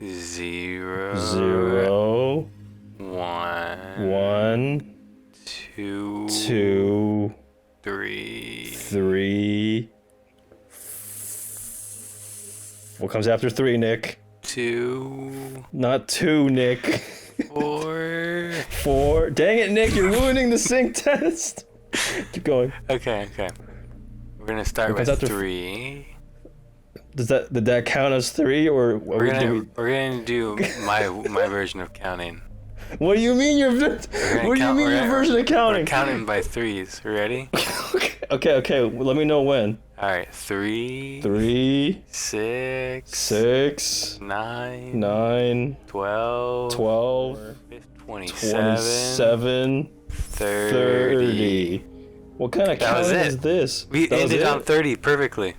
0, 0, 1, 1, 2, 2, 3, 3. What comes after 3, Nick? 2, Not 2, Nick. 4. 4. Dang it, Nick, you're ruining the sync test. Keep going. Okay. We're gonna start with 3. Did that count as 3, or We're gonna do my version of counting. What do you mean your version of counting? We're counting by 3s. Ready? Okay. Let me know when. All right. 3, 3, 6, 6, 9, 9, 12, 12, 27, 30. What kind of counting is this? We ended on 30 perfectly.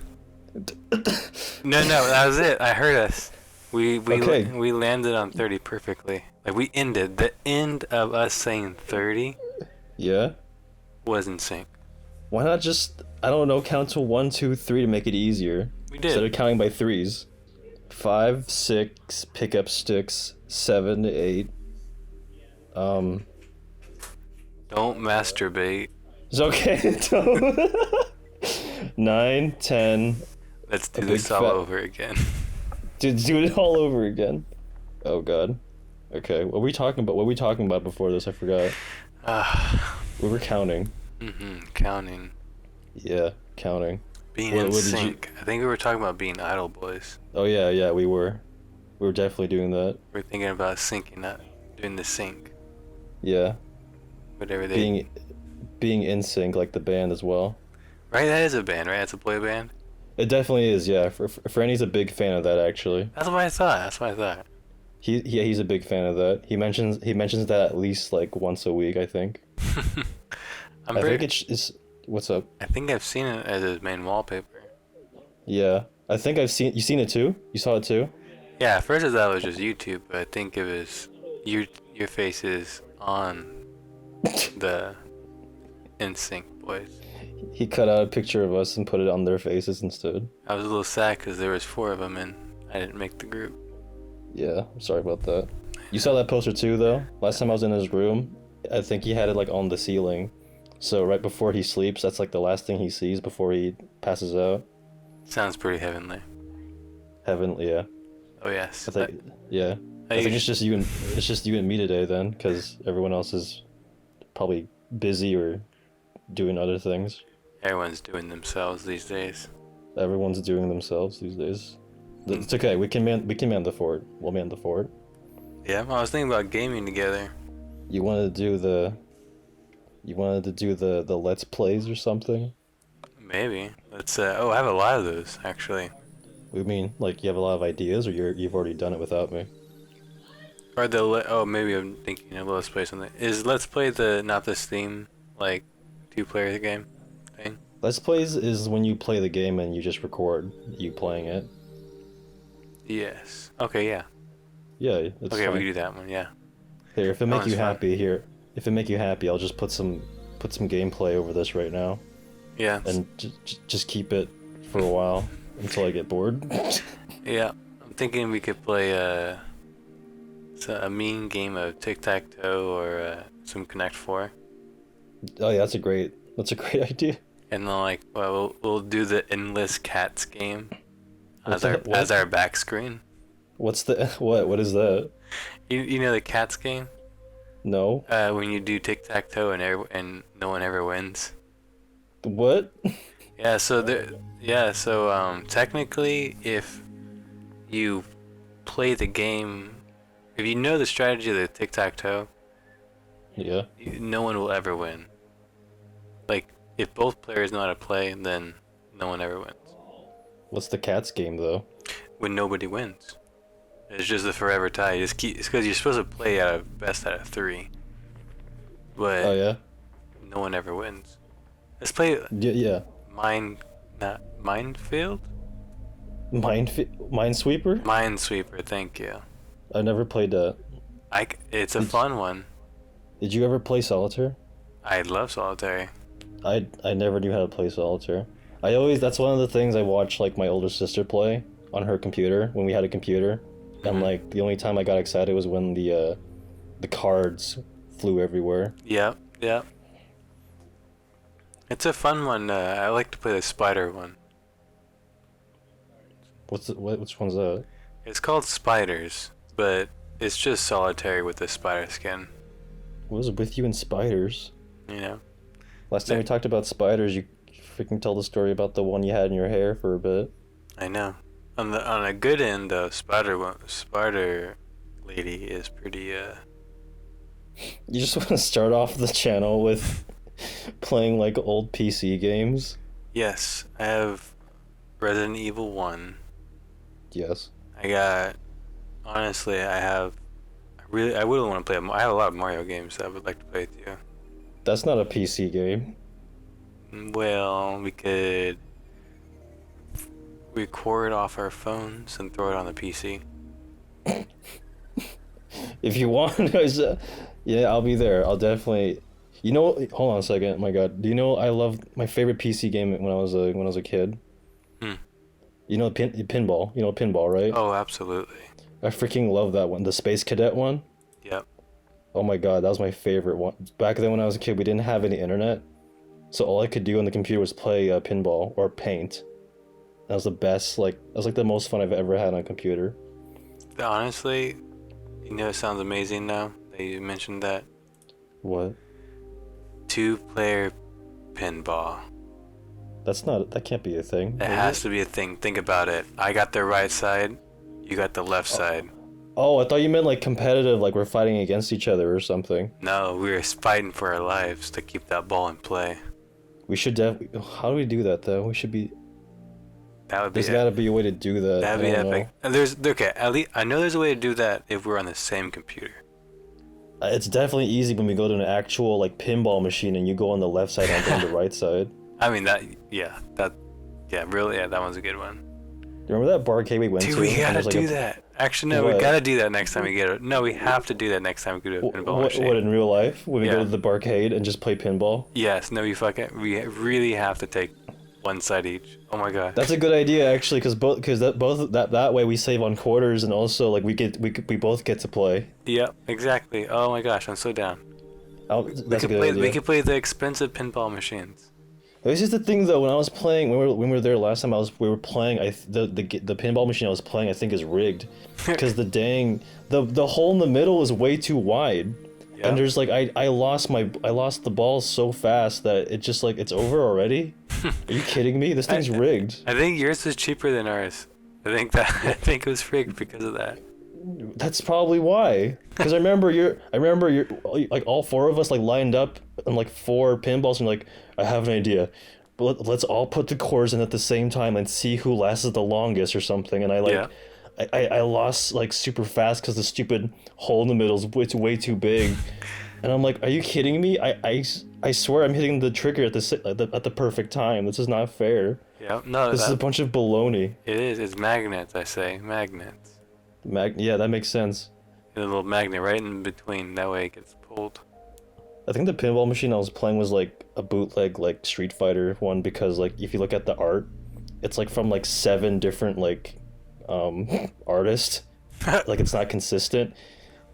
No, that was it. I heard us. We landed on 30 perfectly. Like, we ended. The end of us saying 30 was in sync. Why not just, I don't know, count to 1, 2, 3 to make it easier? We did. Instead of counting by 3s. 5, 6, pick up sticks, 7, 8. Don't masturbate. It's okay. 9, 10. Let's do this all over again. Dude, do it all over again. Oh god. Okay, what were we talking about before this? I forgot. We were counting. Counting. Yeah, counting. Being in sync. I think we were talking about being idle boys. Oh yeah, we were. We were definitely doing that. We're thinking about syncing up, doing the sync. Yeah. Whatever they... Being in sync, like the band as well. Right, that is a band, right? It's a boy band? It definitely is, yeah. Franny's a big fan of that, actually. That's what I thought. He's a big fan of that. He mentions that at least like once a week, I think. I think it's what's up? I think I've seen it as his main wallpaper. Yeah, I think you seen it too. You saw it too. Yeah, at first I thought it was just YouTube, but I think it was your faces on the NSYNC boys. He cut out a picture of us and put it on their faces instead. I was a little sad because there was 4 of them and I didn't make the group. Yeah, I'm sorry about that. You saw that poster too, though? Last time I was in his room, I think he had it like on the ceiling. So right before he sleeps, that's like the last thing he sees before he passes out. Sounds pretty heavenly. Heavenly, yeah. Oh yes. I think it's just you and me today then, because everyone else is probably busy or doing other things. Everyone's doing themselves these days. Everyone's doing themselves these days. It's okay. We can man the fort. We'll man the fort. Yeah, I was thinking about gaming together. You wanted to do the let's plays or something? Maybe. Let's I have a lot of those actually. We mean like you have a lot of ideas, or you've already done it without me? Or maybe I'm thinking of let's play something. Is let's play not the Steam like 2-player game thing? Let's plays is when you play the game and you just record you playing it. Yes. Okay. Yeah. Yeah. It's okay, fine. we can do that one. Yeah. Here, if it make you happy, I'll just put some gameplay over this right now. Yeah. And just keep it for a while until I get bored. Yeah, I'm thinking we could play a mean game of tic-tac-toe or some Connect 4. Oh yeah, that's a great idea. And then we'll do the endless cats game as our back screen. What is that? You know the cats game? No. When you do tic-tac-toe and no one ever wins. What? Yeah, so technically if you play the game, if you know the strategy of the tic-tac-toe, yeah, no one will ever win. Like, if both players know how to play, then no one ever wins. What's the cats game though? When nobody wins. It's just a forever tie. It's because you're supposed to play best out of 3. But oh yeah, no one ever wins. Let's play. Yeah. Minefield. Minesweeper. Minesweeper. Thank you. I never played that. It's a fun one. Did you ever play solitaire? I love solitaire. I never knew how to play solitaire. That's one of the things I watched like my older sister play on her computer when we had a computer. and like the only time I got excited was when the cards flew everywhere. Yep. It's a fun one. I like to play the spider one. Which one's that? It's called Spiders, but it's just solitary with the spider skin. What was it with you and spiders? You know. Last time we talked about spiders, you freaking told the story about the one you had in your hair for a bit. I know. On a good end, though, spider lady is pretty. You just want to start off the channel with playing like old PC games? Yes, I have Resident Evil 1. Yes. Honestly, I wouldn't want to play. I have a lot of Mario games that I would like to play with you. That's not a PC game. Well, we could record off our phones and throw it on the PC. If you want, yeah, I'll be there. I'll definitely. You know, hold on a second. Oh my God, do you know I loved my favorite PC game when I was a kid? You know pinball. You know pinball, right? Oh, absolutely. I freaking love that one. The Space Cadet one. Yep. Oh my God, that was my favorite one. Back then when I was a kid, we didn't have any internet, so all I could do on the computer was play pinball or paint. That was the best. That was like the most fun I've ever had on a computer. Honestly, you know, it sounds amazing now that you mentioned that. What? 2-player pinball. That can't be a thing. It has to be a thing. Think about it. I got the right side, you got the left side. Oh, I thought you meant like competitive, like we're fighting against each other or something. No, we were fighting for our lives to keep that ball in play. We should how do we do that though? We should be. There's got to be a way to do that. That'd be epic. And at least I know there's a way to do that if we're on the same computer. It's definitely easy when we go to an actual like pinball machine and you go on the left side and I go on the right side. I mean that one's a good one. Do you remember that barcade we went to? Dude, we gotta do that. Actually, no, we gotta do that next time we get it. No, we have to do that next time we go to a pinball machine. What, in real life? When we go to the barcade and just play pinball? Yes, no, we really have to take one side each. Oh my God. That's a good idea actually, because that way we save on quarters and also like we both get to play. Yep, exactly. Oh my gosh, I'm so down. That's a good idea. We could play the expensive pinball machines. This is the thing though. When I was playing, when we were there last time, we were playing. The pinball machine I was playing, I think, is rigged, because the hole in the middle is way too wide, and there's like I lost the ball so fast that it just like it's over already. Are you kidding me? This thing's rigged. I think yours is cheaper than ours. I think it was rigged because of that. That's probably why. Because I remember you're like all four of us like lined up on like 4 pinballs and like, I have an idea. But let's all put the cores in at the same time and see who lasts the longest or something. And I lost like super fast because the stupid hole in the middle is way too big. And I'm like, are you kidding me? I swear I'm hitting the trigger at the perfect time. This is not fair. Yeah, no. This is a bunch of baloney. It is. It's magnets. I say magnets. Yeah, that makes sense. A little magnet right in between. That way it gets pulled. I think the pinball machine I was playing was like a bootleg like Street Fighter one, because like if you look at the art, it's like from like 7 different like artists. Like it's not consistent.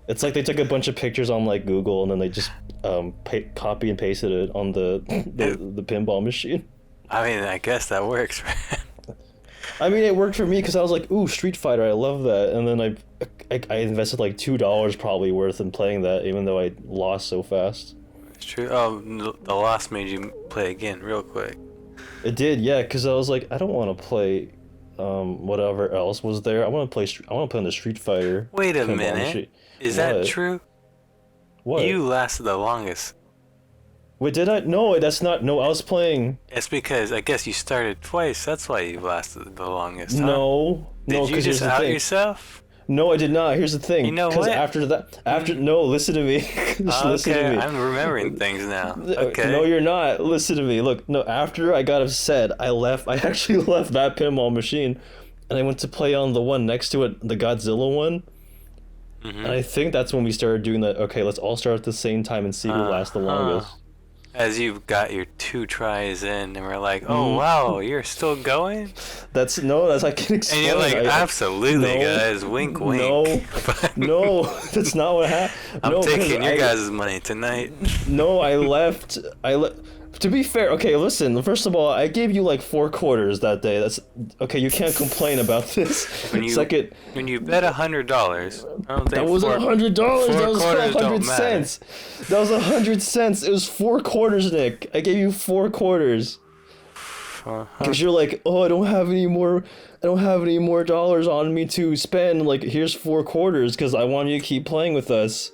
It's like they took a bunch of pictures on like Google and then they just copy and pasted it on the pinball machine. I mean, I guess that works, right? I mean, it worked for me because I was like, ooh, Street Fighter, I love that. And then I invested like $2 probably worth in playing that, even though I lost so fast. It's true. Oh, the loss made you play again real quick. It did, yeah, because I was like, I don't want to play whatever else was there. I want to play on the Street Fighter. Wait a minute. Is that true? What? You lasted the longest. Wait, did I? No, that's not. No, I was playing. It's because I guess you started twice. That's why you lasted the longest. Huh? No. Did you just out yourself? No, I did not. Here's the thing. You know what? No, listen to me. Listen to me. I'm remembering things now. Okay. No, you're not. Listen to me. Look, no. After I got upset, I actually left that pinball machine, and I went to play on the one next to it, the Godzilla one. Mm-hmm. And I think that's when we started doing that. Okay, let's all start at the same time and see who lasts the longest. As you've got your 2 tries in, and we're like, oh wow, you're still going? That's I can explain. And you're like, absolutely, guys, wink, wink. No, that's not what happened. I'm taking your guys' money tonight. No, I left. To be fair, okay, listen. First of all, I gave you like 4 quarters that day. That's okay. You can't complain about this. When you bet $100, that wasn't $100. That was 100 cents. That was 100 cents. It was 4 quarters, Nick. I gave you 4 quarters. Because you're like, oh, I don't have any more dollars on me to spend. Like, here's 4 quarters because I want you to keep playing with us.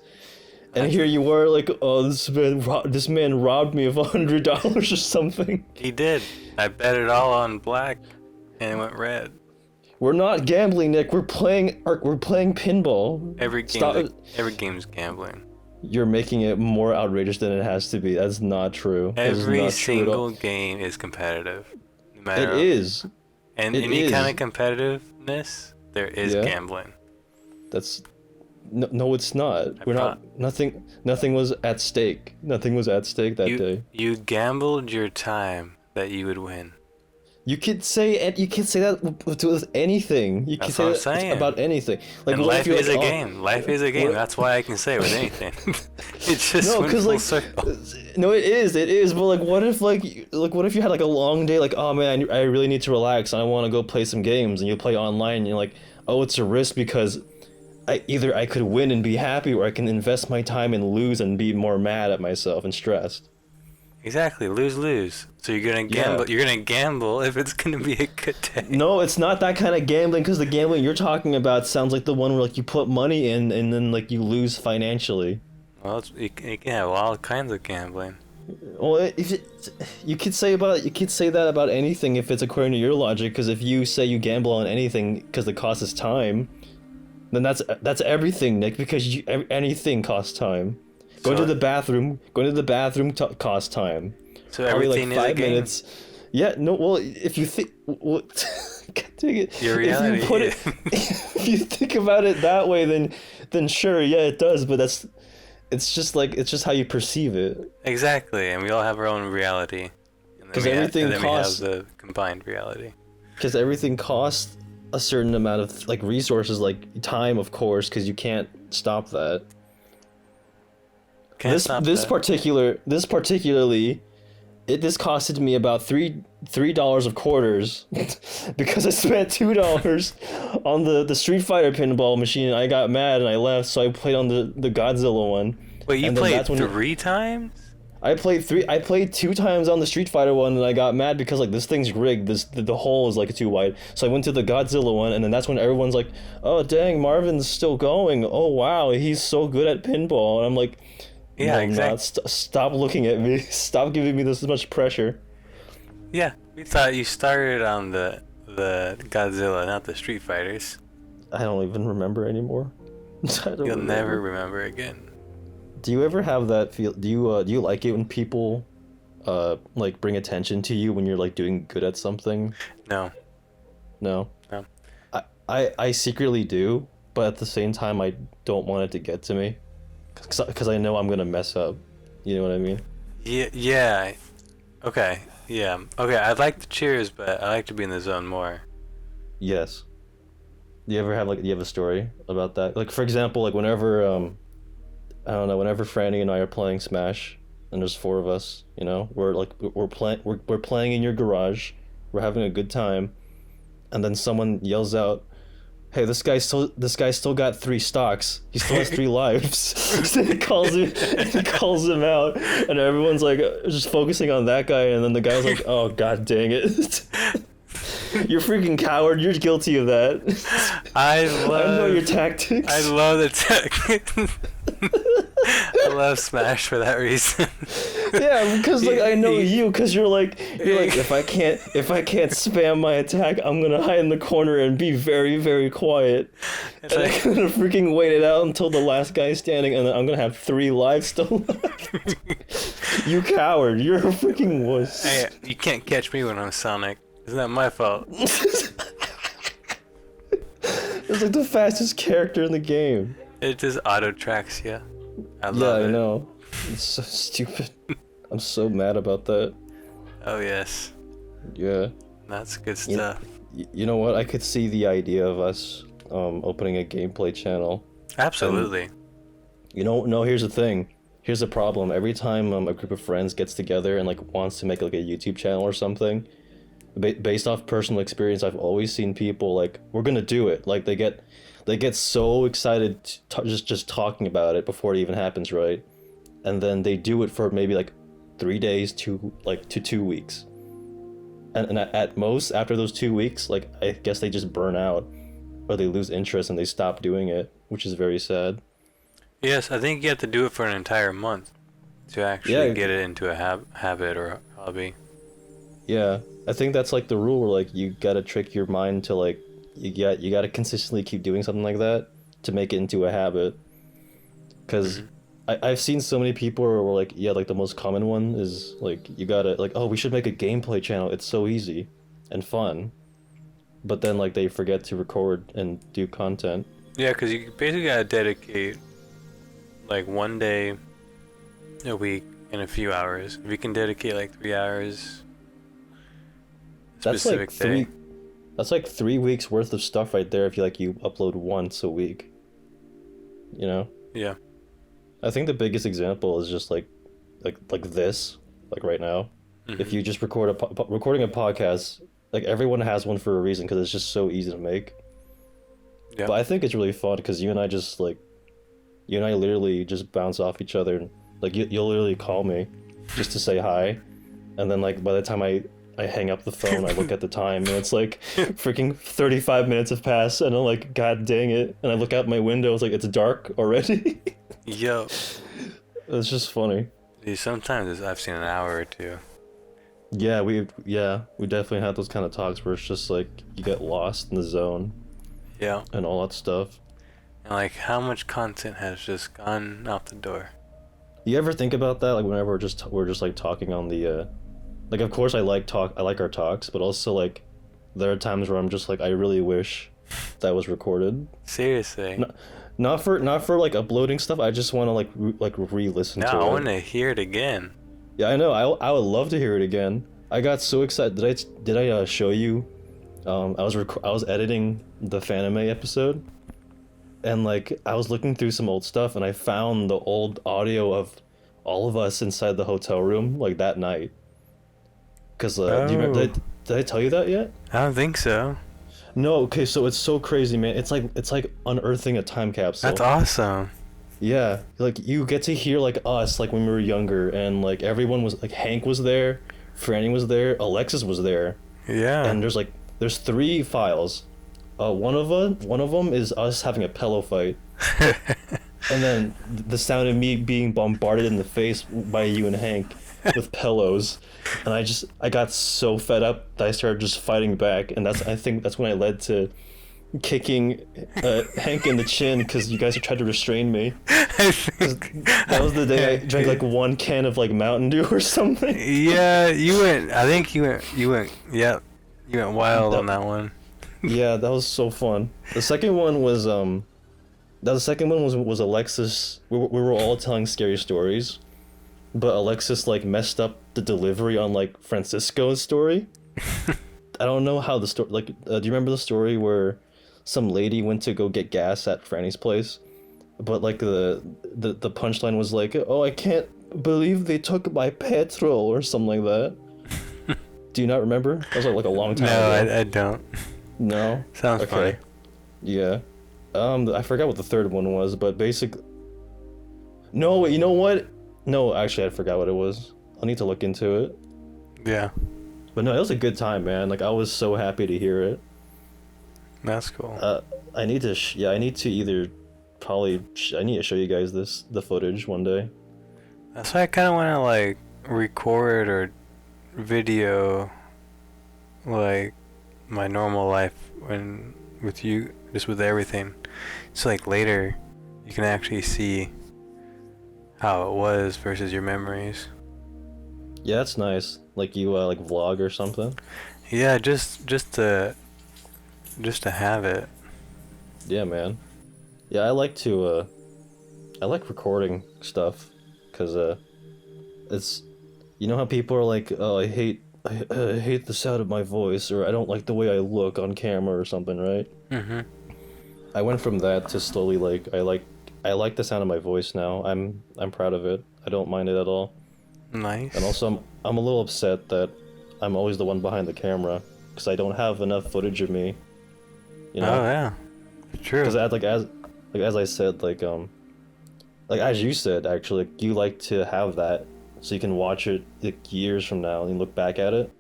And here you were like, oh, this man robbed me of $100 or something. He did. I bet it all on black, and it went red. We're not gambling, Nick. We're playing pinball. Every game's gambling. You're making it more outrageous than it has to be. That's not true. Every single game is competitive. No matter it is. And any kind of competitiveness, there is gambling. That's. No, it's not. We're not. Nothing was at stake. Nothing was at stake that day. You gambled your time that you would win. You could say that with anything. You can say that about anything. Like, and life is a game. Life is a game. That's why I can say it with anything. It's just no, it is. But like, what if what if you had like a long day? Like, oh man, I really need to relax. And I want to go play some games, and you play online, and you're like, oh, it's a risk because either I could win and be happy, or I can invest my time and lose and be more mad at myself and stressed. Exactly, lose. So you're gonna gamble. Yeah. You're gonna gamble if it's gonna be a good day. No, it's not that kind of gambling, because the gambling you're talking about sounds like the one where like you put money in and then like you lose financially. Well, you can have all kinds of gambling. Well, you could say that about anything if it's according to your logic. Because if you say you gamble on anything because the cost is time, then that's everything, Nick. Because anything costs time. Going to the bathroom costs time. So everything like 5 is a game? minutes. Yeah, no, well, if you think... Well, God dang it. Your reality. If you think about it that way, then sure, yeah, it does, but it's just how you perceive it. Exactly, and we all have our own reality. Because everything costs... we have the combined reality. Because everything costs a certain amount of like resources, like time, of course, because you can't stop that. This costed me about $3 of quarters because I spent $2 on the Street Fighter pinball machine. I got mad and I left, so I played on the Godzilla one. Wait, you played 3 times? I played 2 times on the Street Fighter one, and I got mad because like this thing's rigged. The hole is like too wide. So I went to the Godzilla one, and then that's when everyone's like, "Oh dang, Marvin's still going. Oh wow, he's so good at pinball." And I'm like, yeah, no, exactly. Stop looking at me. Stop giving me this much pressure. Yeah, we thought you started on the Godzilla, not the Street Fighters. I don't even remember anymore. You'll never remember again. Do you ever have that feel? Do you like it when people, like bring attention to you when you're like doing good at something? No. No. I secretly do, but at the same time I don't want it to get to me. Because I know I'm gonna mess up. You know what I mean? Yeah. Okay. Yeah. Okay. I like the cheers, but I like to be in the zone more. Yes. Do you have a story about that? Like, for example, like whenever I don't know, whenever Franny and I are playing Smash, and there's 4 of us, you know, we're playing in your garage, we're having a good time, and then someone yells out, "Hey, this guy still got 3 stocks. He still has 3 lives." So he calls him out, and everyone's like just focusing on that guy, and then the guy's like, "Oh god dang it." You're freaking coward. You're guilty of that. I know your tactics. I love the tactics. I love Smash for that reason. Yeah, because like I know you, because you're like if I can't spam my attack, I'm gonna hide in the corner and be very, very quiet. And I'm gonna freaking wait it out until the last guy's standing, and then I'm gonna have 3 lives still left. You coward! You're a freaking wuss. Hey, you can't catch me when I'm Sonic. Isn't that my fault? It's like the fastest character in the game. It just auto tracks you. I love it. I know. It's so stupid. I'm so mad about that. Oh yes. Yeah. That's good stuff. You know what? I could see the idea of us opening a gameplay channel. Absolutely. And, no, here's the thing. Here's the problem. Every time a group of friends gets together and like wants to make like a YouTube channel or something, based off personal experience, I've always seen people like, we're gonna do it. Like they get so excited just talking about it before it even happens, right? And then they do it for maybe like 3 days to 2 weeks. And at most, after those 2 weeks, like I guess they just burn out or they lose interest and they stop doing it, which is very sad. Yes, I think you have to do it for an entire month to actually get it into a habit or a hobby. Yeah, I think that's like the rule where like you gotta trick your mind to like you gotta consistently keep doing something like that to make it into a habit. Because I've seen so many people where like, yeah, like the most common one is like you gotta like, oh, we should make a gameplay channel. It's so easy and fun. But then like they forget to record and do content. Yeah, because you basically gotta dedicate like 1 day a week in a few hours. If you can dedicate like 3 hours, That's like 3 weeks worth of stuff right there if you upload once a week. You know? Yeah. I think the biggest example is just like this, like right now. If you just recording a podcast, like everyone has one for a reason because it's just so easy to make. Yeah. But I think it's really fun because you and I literally just bounce off each other. And, like you'll literally call me just to say hi, and then like by the time I hang up the phone, I look at the time and it's like freaking 35 minutes have passed, and I'm like, God dang it! And I look out my window, it's like it's dark already. Yo, it's just funny. Dude, sometimes I've seen an hour or two. Yeah, we definitely had those kind of talks where it's just like you get lost in the zone. Yeah. And all that stuff. And like, how much content has just gone out the door? You ever think about that? Like whenever we're just like talking on the, like of course I like our talks, but also like there are times where I'm just like I really wish that was recorded. Seriously. Not for like uploading stuff. I just want to like re-listen to it. No, I want to hear it again. Yeah, I know. I would love to hear it again. I got so excited. Did I show you? I was editing the Fanime episode, and like I was looking through some old stuff, and I found the old audio of all of us inside the hotel room like that night. Cause do you remember? Did I tell you that yet? I don't think so. No. Okay, so it's so crazy, man. It's like unearthing a time capsule. That's awesome. Yeah, like you get to hear like us like when we were younger, and like everyone was like Hank was there, Franny was there, Alexis was there. Yeah. And there's 3 files. One of them is us having a pillow fight. And then the sound of me being bombarded in the face by you and Hank with pillows. And I got so fed up that I started just fighting back, and I think that's when I led to kicking Hank in the chin because you guys tried to restrain me. That was the day I drank like 1 can of like Mountain Dew or something. Yeah, you went wild on that one. Yeah, that was so fun. The second one was was Alexis. We were all telling scary stories, but Alexis like messed up the delivery on like Francisco's story. I don't know how the story do you remember the story where some lady went to go get gas at Franny's place, but like the punchline was like, oh, I can't believe they took my petrol or something like that. Do you not remember? That was like a long time ago. No, I don't. No? Sounds funny. Yeah. I forgot what the third one was, but basically... No, you know what? No, actually, I forgot what it was. I'll need to look into it. Yeah. But no, it was a good time, man. Like, I was so happy to hear it. That's cool. I need to show you guys the footage one day. That's why I kind of want to like record or video like my normal life with you, just with everything. So like later you can actually see how it was versus your memories. Yeah, that's nice. Like you like vlog or something. Yeah, just to have it. Yeah, man. Yeah, I like recording stuff because You know how people are like, oh, I hate the sound of my voice, or I don't like the way I look on camera or something, right? Mm-hmm. I went from that to slowly like I like the sound of my voice now. I'm proud of it. I don't mind it at all. Nice. And also I'm a little upset that I'm always the one behind the camera because I don't have enough footage of me. You know? Oh yeah, true. Because as I said, like as you said, actually, like, you like to have that so you can watch it like years from now and look back at it.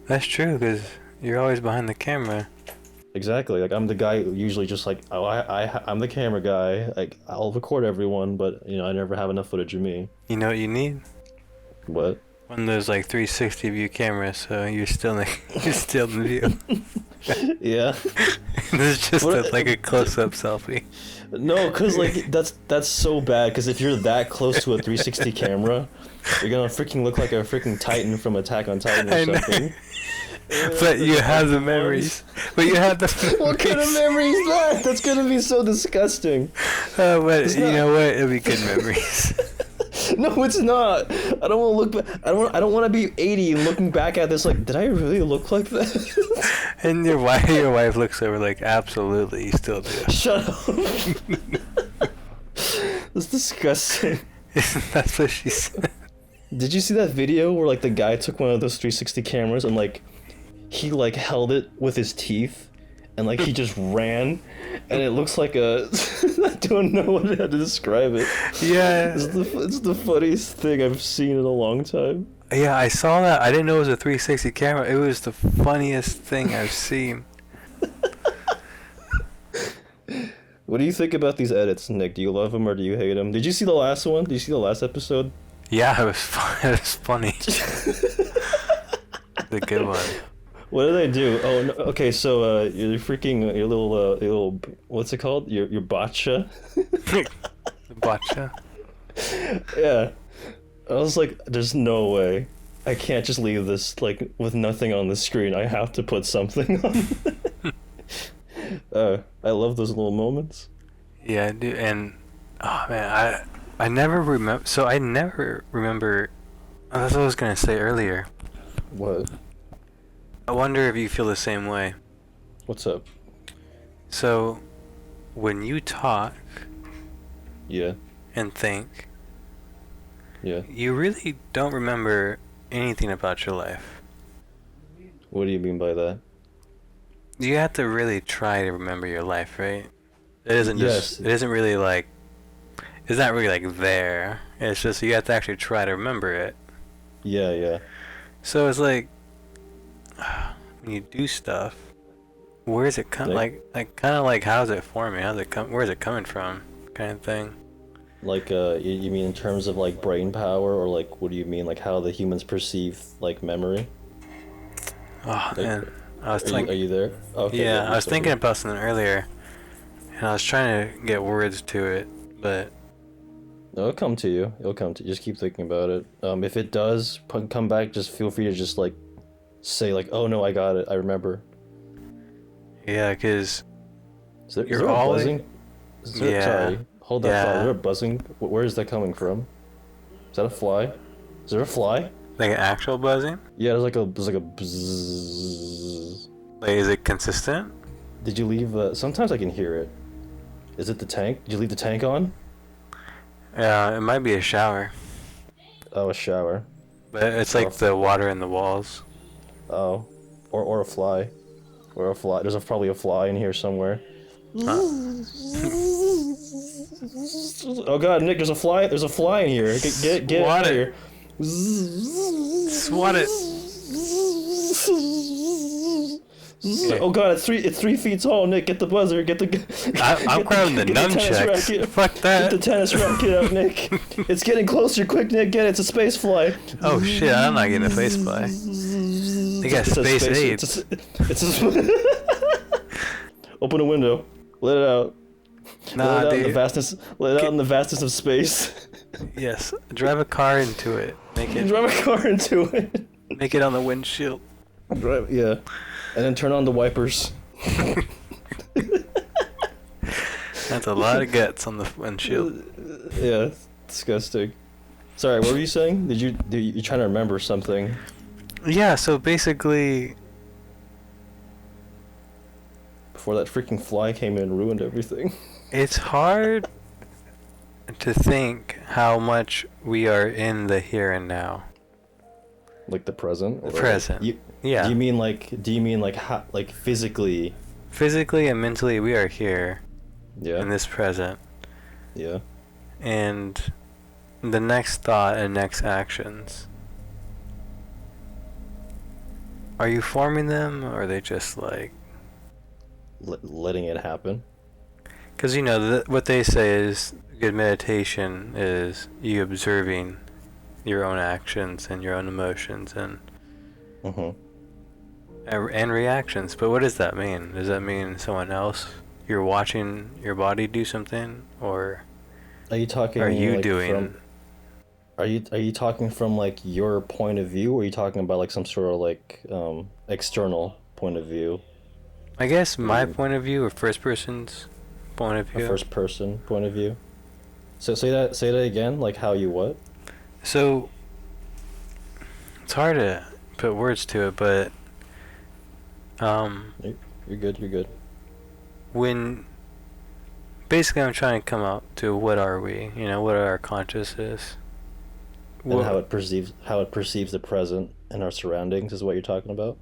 That's true, because you're always behind the camera. Exactly. Like I'm the guy who usually just like, oh, I'm the camera guy. Like I'll record everyone, but you know I never have enough footage of me. You know what you need? What? One of those like 360 view cameras, so you're still in the view. Yeah. This is just like a close-up selfie. No, cause like that's so bad. Cause if you're that close to a 360 camera, you're gonna freaking look like a freaking Titan from Attack on Titan or something. But you have the memories. But you have the memories. What kind of memories is that? That's gonna be so disgusting. But you know what? It'll be good memories. No, it's not. I don't want to look back. I don't want to be 80 and looking back at this like, did I really look like that? And your wife looks over like, absolutely, you still do. Shut up. That's disgusting. That's what she said. Did you see that video where like the guy took one of those 360 cameras and like he like held it with his teeth and like he just ran and it looks like a I don't know how to describe it. Yeah. It's the funniest thing I've seen in a long time. Yeah, I saw that. I didn't know it was a 360 camera. It was the funniest thing I've seen. What do you think about these edits, Nick? Do you love them or do you hate them? Did you see the last one? Did you see the last episode? Yeah, it was fun. It was funny. The good one. What did they do? Oh, no, okay. So, your little, what's it called? Your botcha. The botcha. Yeah. I was like, there's no way. I can't just leave this like with nothing on the screen. I have to put something on. I love those little moments. Yeah, I do. And oh man, I never remember. So I never remember. Oh, that's what I was gonna say earlier. What? I wonder if you feel the same way. What's up? So, when you talk Yeah. and think, Yeah. you really don't remember anything about your life. What do you mean by that? You have to really try to remember your life, right? It isn't just. Yes. It isn't really like. It's not really like there. It's just you have to actually try to remember it. Yeah, yeah. So it's like when you do stuff, where is it come like kind of like how's it forming? How's it come? Where is it coming from? Kind of thing. Like, you mean in terms of like brain power, or like what do you mean like how the humans perceive like memory? Oh Like, man, I was thinking. Are you there? Okay, Yeah, I was so- thinking about something earlier, and I was trying to get words to it, but No, it'll come to you. It'll come to you. Just keep thinking about it. If it does come back, just feel free to just like say like, "Oh no, I got it. I remember." yeah, because Is there You're a always- buzzing? Is there, Yeah. Sorry, hold that thought. Yeah. Is there a buzzing? Where is that coming from? Is that a fly? Is there a fly? like an actual buzzing. Yeah, there's like a bzzz. Like, is it consistent? Did you leave? Sometimes I can hear it. Is it the tank? Did you leave the tank on? Yeah, it might be a shower, Oh, a shower. but it's like the water in the walls. Oh, or a fly, or a fly. There's probably a fly in here somewhere. Oh God, Nick, there's a fly. There's a fly in here. Get Swat out of it. here. Swat it. Oh God, it's 3 feet tall. Nick, get the buzzer. Get the. I'm grabbing the tennis nunchucks. racket. Fuck Get that. the tennis racket out, Nick. It's getting closer. Quick, Nick, get it. It's a space fly. Oh shit, I'm not getting a face fly. They got It's a space space- AIDS. It's a Open a window. Let it out. Nah, let it out in the dude. vastness. Let it out in the vastness of space. Yes, drive a car into it. Make it Drive a car into it. make it on the windshield. Drive, yeah, and then turn on the wipers. That's a lot of guts on the windshield. Yeah, disgusting. Sorry, what were you saying? Did you trying to remember something? Yeah, so basically, Before that freaking fly came in and ruined everything. it's hard to think how much we are in the here and now. Like the present? The present. Yeah. Do you mean like how, like physically? Physically and mentally, we are here. Yeah. In this present. Yeah. And the next thought and next actions. Are you forming them, or are they just like... letting it happen? Because, you know, what they say is good meditation is you observing your own actions and your own emotions and and reactions. But what does that mean? Does that mean someone else? You're watching your body do something, or are you talking? Are you like doing? Are you talking from like your point of view, or are you talking about like some sort of like external point of view? I guess my point of view, or first person's point of view. A first person point of view. So say that again. Like how you what? So it's hard to put words to it, but you're good. When basically I'm trying to come up to what are we? You know, what are our consciousness? And how it perceives the present and our surroundings is what you're talking about?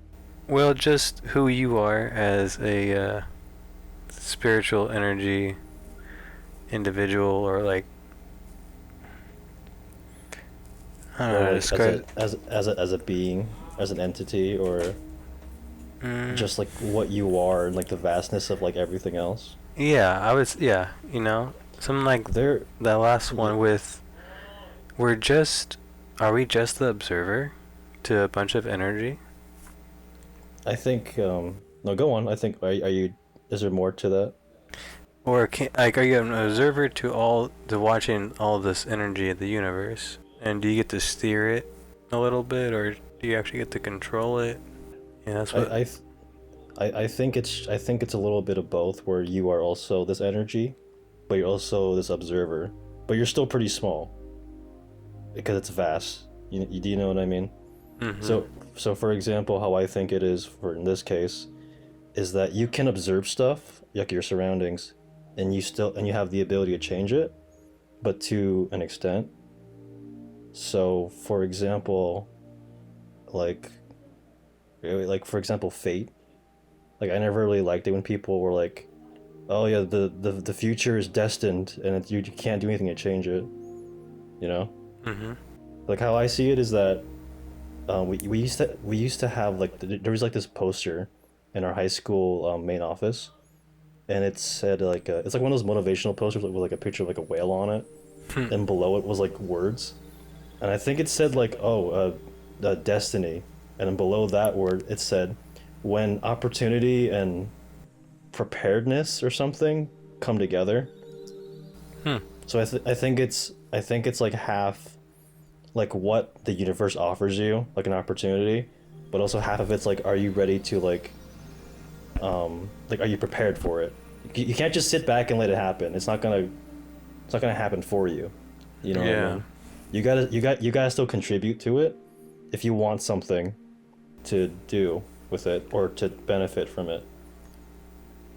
Well, just who you are as a spiritual energy individual, or like I don't know how to describe as a being, as an entity, or just like what you are and like the vastness of like everything else. Yeah, you know, something like that last one with are we just the observer to a bunch of energy? I think no, go on. I think are you is there more to that? Or are you an observer to watching all this energy of the universe? And do you get to steer it a little bit, or do you actually get to control it? Yeah, that's what I think it's a little bit of both, where you are also this energy, but you're also this observer, but you're still pretty small because it's vast. Do you know what I mean? Mm-hmm. So for example, how I think it is for in this case is that you can observe stuff like your surroundings, and you have the ability to change it, but to an extent. So for example, like for example, fate. Like I never really liked it when people were like, "Oh yeah, the future is destined, and you can't do anything to change it." You know. Mm-hmm. Like how I see it is that we used to have like there was like this poster in our high school main office, and it said like it's like one of those motivational posters with like a picture of like a whale on it, and below it was like words, and I think it said like destiny, and then below that word it said when opportunity and preparedness or something come together. So I think it's like half like what the universe offers you, like an opportunity, but also half of it's like, are you ready to like are you prepared for it? You can't just sit back and let it happen. It's not gonna happen for you. You know what I mean? You gotta still contribute to it if you want something to do with it or to benefit from it.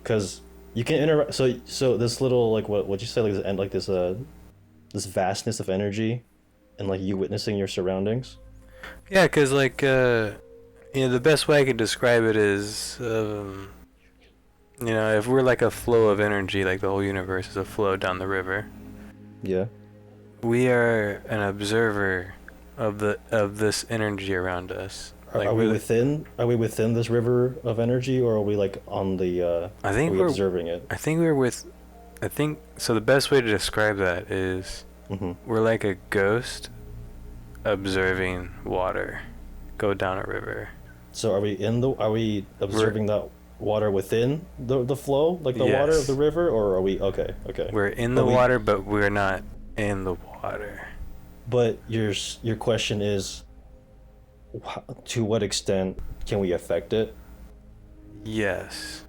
Because you can interact. So this little like what you say like this vastness of energy, and like you witnessing your surroundings. Yeah, because like the best way I could describe it is if we're like a flow of energy, like the whole universe is a flow down the river. Yeah. We are an observer of this energy around us. Are we within this river of energy, or are we like on the I think we're observing it? I think so the best way to describe that is we're like a ghost observing water go down a river. So are we observing that water within the flow, like the water of the river, or are we okay? We're in the water, but we're not in the water. But your question is, to what extent can we affect it? Yes.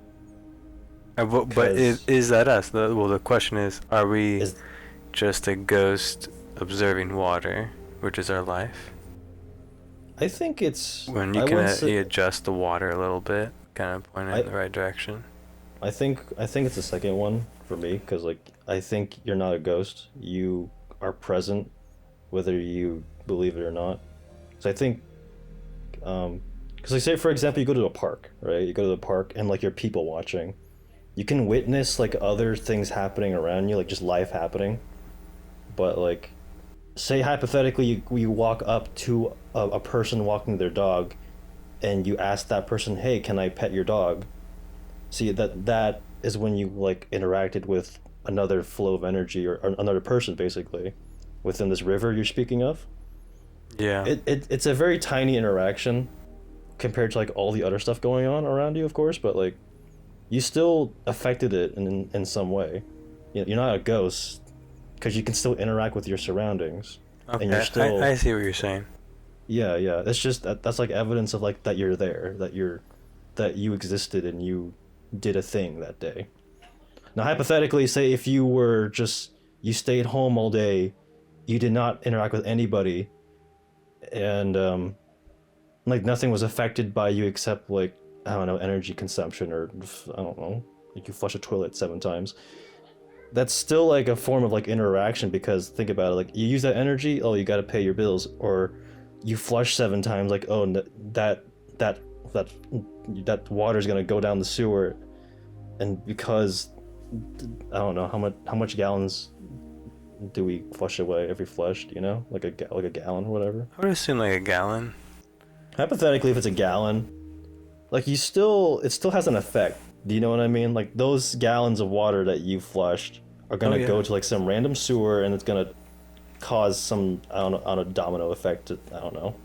But is that us? The question is, are we just a ghost observing water? which is our life. I think it's when you you adjust the water a little bit, kind of point it in the right direction. I think it's the second one for me, because like I think you're not a ghost. You are present, whether you believe it or not. So I think, because like say for example, you go to a park, right? You go to the park and like you're people watching. You can witness like other things happening around you, like just life happening. But like, say hypothetically, you walk up to a person walking their dog, and you ask that person, "Hey, can I pet your dog?" See, that is when you like interacted with another flow of energy or another person basically within this river you're speaking of. Yeah. It's a very tiny interaction compared to like all the other stuff going on around you, of course, but like you still affected it in some way. You're not a ghost because you can still interact with your surroundings. Okay, and you're still, I see what you're saying. Yeah, it's just that's like evidence of like that you're there, that you existed and you did a thing that day. Now hypothetically, say if you stayed home all day, you did not interact with anybody, and like nothing was affected by you except like, I don't know, energy consumption, or I don't know, like you flush a toilet 7 times. That's still like a form of like interaction, because think about it, like you use that energy, oh, you got to pay your bills, or you flush 7 times, like, oh, that water's gonna go down the sewer, and because I don't know how much gallons do we flush away every flush, do you know, like a gallon or whatever? I would assume like a gallon. Hypothetically, if it's a gallon, like it still has an effect. Do you know what I mean? Like those gallons of water that you flushed are gonna go to like some random sewer, and it's gonna cause some I don't know domino effect. I don't know.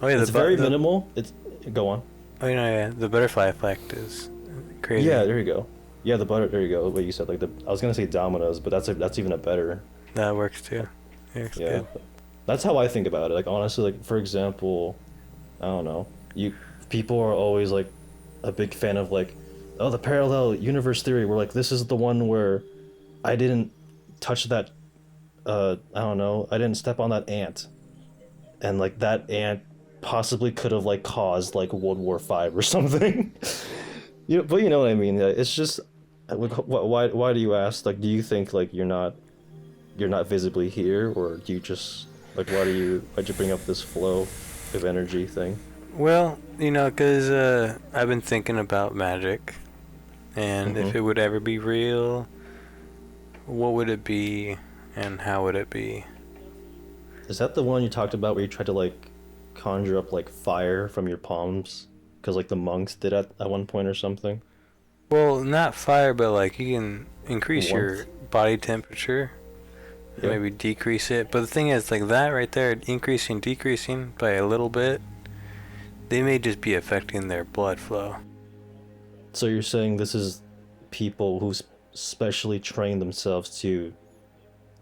Oh yeah, it's very minimal. It's go on. Oh yeah, the butterfly effect is crazy. Yeah, there you go. Yeah, there you go. What you said, like I was gonna say dominoes, but that's even a better. That works too. Yeah, good. That's how I think about it. Like honestly, like for example, I don't know. People are always like a big fan of like, oh, the parallel universe theory, where like this is the one where I didn't touch that I don't know, I didn't step on that ant, and like that ant possibly could have like caused like World War V or something. But you know what I mean. It's just like, why do you ask? Like, do you think like you're not visibly here, or do you just like why'd you bring up this flow of energy thing? Well, because I've been thinking about magic, and if it would ever be real, what would it be, and how would it be? Is that the one you talked about where you tried to like conjure up like fire from your palms, because like the monks did at one point or something? Well, not fire, but like you can increase your body temperature, and maybe decrease it. But the thing is, like that right there, increasing, decreasing by a little bit, they may just be affecting their blood flow. So you're saying this is people who specially train themselves to,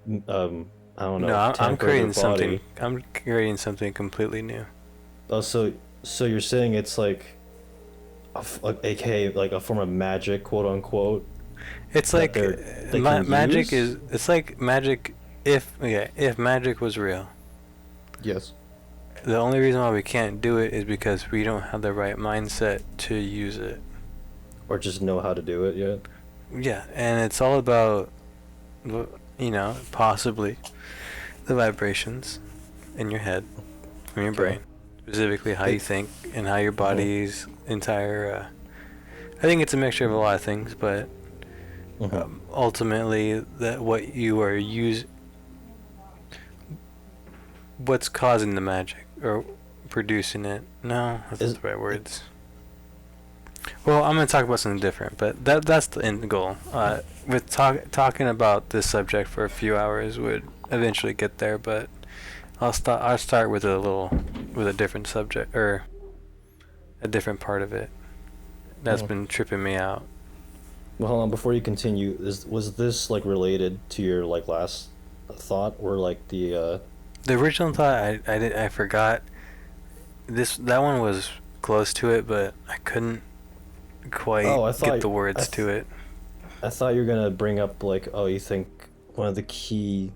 I don't know. No, I'm creating something. I'm creating something completely new. Oh, so you're saying it's like, AKA like a form of magic, quote unquote. It's like magic is. It's like magic. If magic was real. Yes. The only reason why we can't do it is because we don't have the right mindset to use it. Or just know how to do it yet. Yeah, and it's all about, possibly the vibrations in your head, in your brain, specifically how you think and how your body's entire. I think it's a mixture of a lot of things, but ultimately, that what you are what's causing the magic or producing it. No, that's not the right words. Well, I'm going to talk about something different, but that's the end goal. With talking about this subject for a few hours would eventually get there, but I'll start with a different subject, or a different part of it that's been tripping me out. Well, hold on, before you continue, was this like related to your like last thought, or like the original thought? I forgot. That one was close to it, but I couldn't quite get the words to it. I thought you were gonna bring up like, oh, you think one of the keys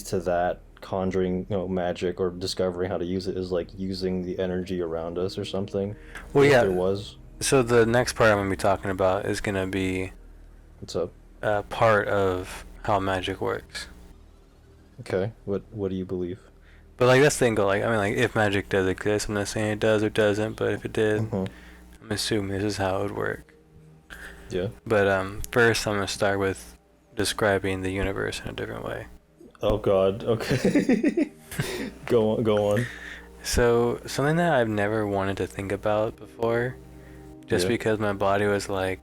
to that conjuring, magic or discovering how to use it is like using the energy around us or something. Well, if yeah. there was. So the next part I'm gonna be talking about is gonna be. What's up? Part of how magic works. Okay. What do you believe? But like that's the thing. Like I mean, like if magic does exist, I'm not saying it does or doesn't. But if it did, I'm assuming this is how it would work. Yeah. But first I'm gonna start with describing the universe in a different way. Oh God. Okay. Go on. So something that I've never wanted to think about before, just because my body was like,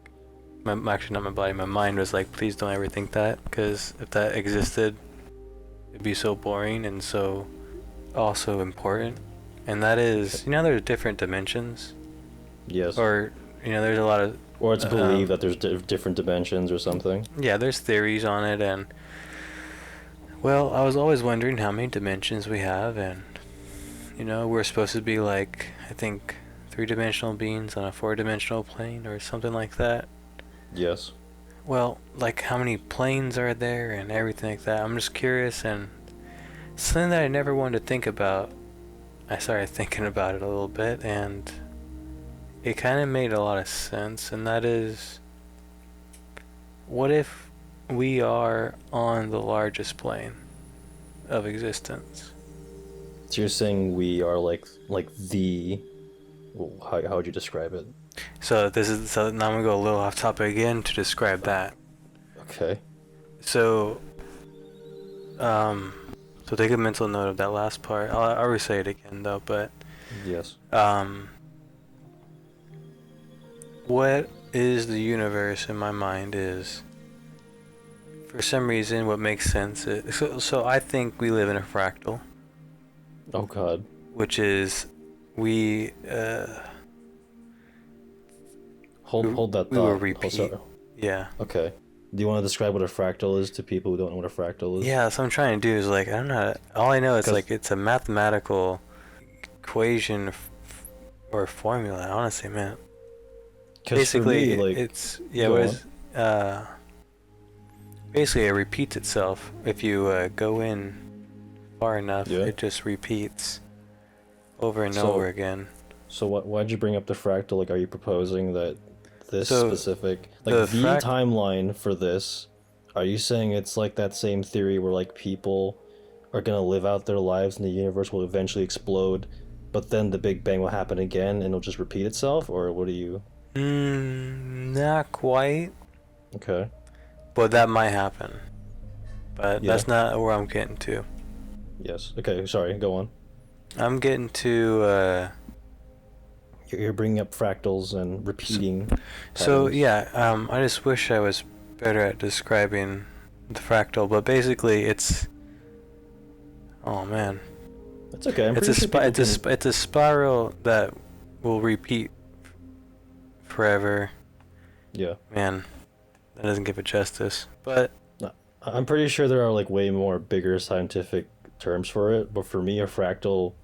actually not my body, my mind was like, please don't ever think that, because if that existed, it'd be so boring and so also important. And that is, there's different dimensions. Yes. Or, there's a lot of... Or it's believed that there's different dimensions or something. Yeah, there's theories on it, and... Well, I was always wondering how many dimensions we have, and... we're supposed to be like, I think, 3-dimensional beings on a 4-dimensional plane, or something like that. Yes. Well, like how many planes are there and everything like that. I'm just curious, and something that I never wanted to think about. I started thinking about it a little bit, and it kind of made a lot of sense, and that is, what if we are on the largest plane of existence? So you're saying we are like the... How would you describe it? So now I'm gonna go a little off topic again to describe that. Okay. So take a mental note of that last part. I'll re-say it again though, but yes. What is the universe in my mind is, for some reason, what makes sense is, so I think we live in a fractal. Oh God. Which is, we hold that thought. We will repeat. Yeah. Okay. Do you want to describe what a fractal is to people who don't know what a fractal is? Yeah, that's what I'm trying to do. Is like, I don't know. All I know is like it's a mathematical equation or formula. Honestly, man. Basically, for me, it's what is basically it repeats itself. If you go in far enough, it just repeats over and over again. So why'd you bring up the fractal? Like, are you proposing that this specific, like the timeline for this, are you saying it's like that same theory where like people are gonna live out their lives and the universe will eventually explode, but then the Big Bang will happen again and it'll just repeat itself, or what do you? Not quite. Okay. But that might happen. But that's not where I'm getting to. Yes. Okay. Sorry. Go on. I'm getting to. You're bringing up fractals and repeating. So yeah, I just wish I was better at describing the fractal, but basically it's. Oh man. That's okay. It's a spiral that will repeat forever. Yeah. Man, that doesn't give it justice. But I'm pretty sure there are like way more bigger scientific terms for it, but for me a fractal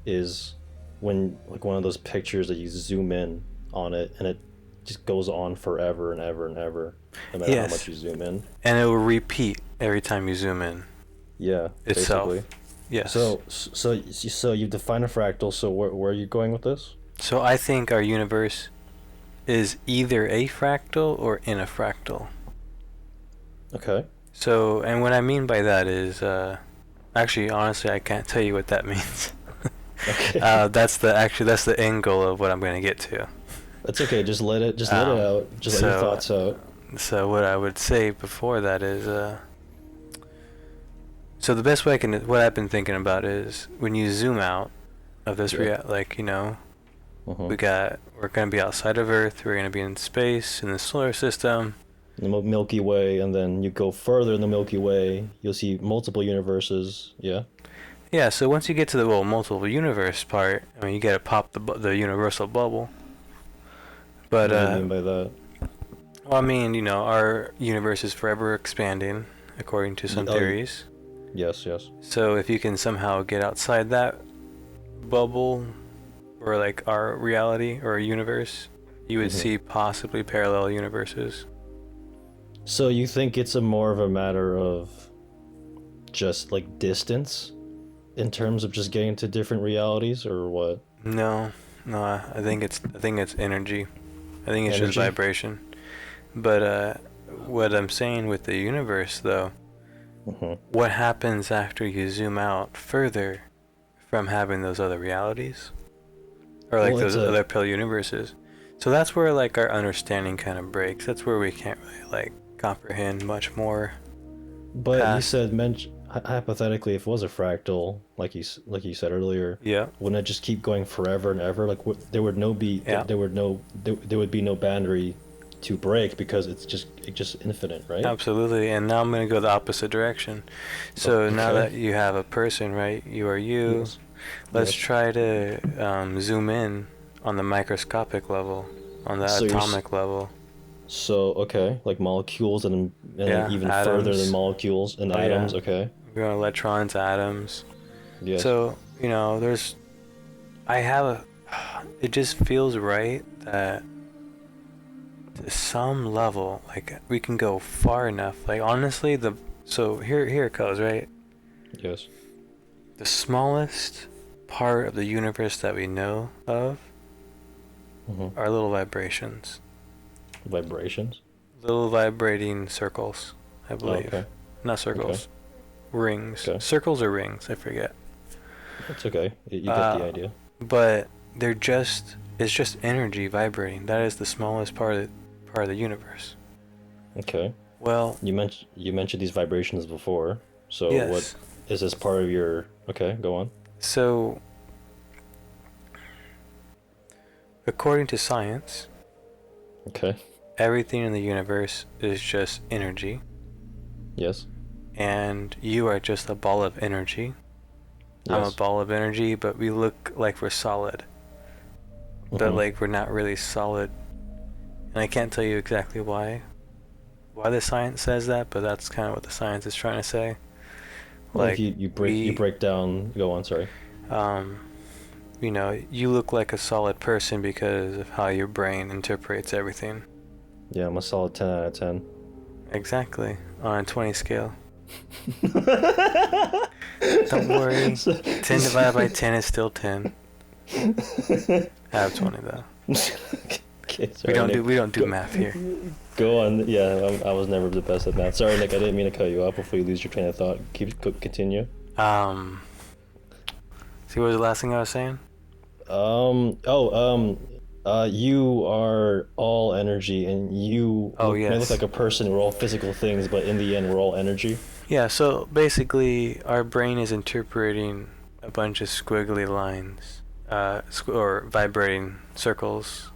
is when like one of those pictures that you zoom in on it and it just goes on forever and ever and ever, no matter how much you zoom in. And it will repeat every time you zoom in. Yeah, itself. Basically. Yes. So you define a fractal, so where are you going with this? So I think our universe is either a fractal or in a fractal. Okay. So, and what I mean by that is, actually, honestly, I can't tell you what that means. Okay. That's the end goal of what I'm going to get to. That's okay. Just let it out. Just let your thoughts out. So what I would say before that is, so the best way what I've been thinking about is when you zoom out of this we're going to be outside of Earth. We're going to be in space in the solar system. The Milky Way, and then you go further in the Milky Way, you'll see multiple universes. Yeah. Yeah, so once you get to the multiple universe part, I mean, you gotta pop the universal bubble. But what do you mean by that? Well, I mean, our universe is forever expanding, according to some theories. Yes. So if you can somehow get outside that bubble, or like our reality or universe, you would see possibly parallel universes. So you think it's more of a matter of just like distance in terms of just getting to different realities, or what? No, I think it's energy. I think it's just Energy? vibration. But what I'm saying with the universe, though, what happens after you zoom out further from having those other realities, or like those other pill universes? So that's where like our understanding kind of breaks. That's where we can't really like comprehend much more. But you said, hypothetically, if it was a fractal, like you said earlier, Yeah. wouldn't it just keep going forever and ever? Like there would be no boundary to break because it's just infinite, right? Absolutely. And now I'm going to go the opposite direction. So now that you have a person, right? You are you. Yes. Let's try to zoom in on the microscopic level, on the atomic level. So, okay, like molecules and even atoms. further than molecules and atoms, okay. We're going electrons, atoms. Yes. So, it just feels right that to some level, like, we can go far enough. Like, honestly, so here it goes, right? Yes. The smallest part of the universe that we know of are little vibrations. Vibrations? Little vibrating circles, I believe. Okay. Not circles. Okay. Rings. Okay. Circles or rings, I forget. It's okay. You get the idea. But it's just energy vibrating. That is the smallest part of the universe. Okay. Well, you mentioned these vibrations before. So yes. What is this part of your? Okay, go on. So, according to science, okay, everything in the universe is just energy. Yes. And you are just a ball of energy. Yes. I'm a ball of energy, but we look like we're solid. But like we're not really solid. And I can't tell you exactly why the science says that, but that's kind of what the science is trying to say. Well, like you break down. Go on, sorry. You look like a solid person because of how your brain interprets everything. Yeah, I'm a solid 10 out of 10. Exactly, on a 20 scale. Don't worry. 10 divided by 10 is still 10. I have 20 though. Okay, sorry, we don't do math here. Go on. Yeah, I was never the best at math. Sorry, Nick. I didn't mean to cut you off before you lose your train of thought. Continue. See, what was the last thing I was saying? You are all energy, and you may look like a person. We're all physical things, but in the end, we're all energy. Yeah. So basically, our brain is interpreting a bunch of squiggly lines, or vibrating circles,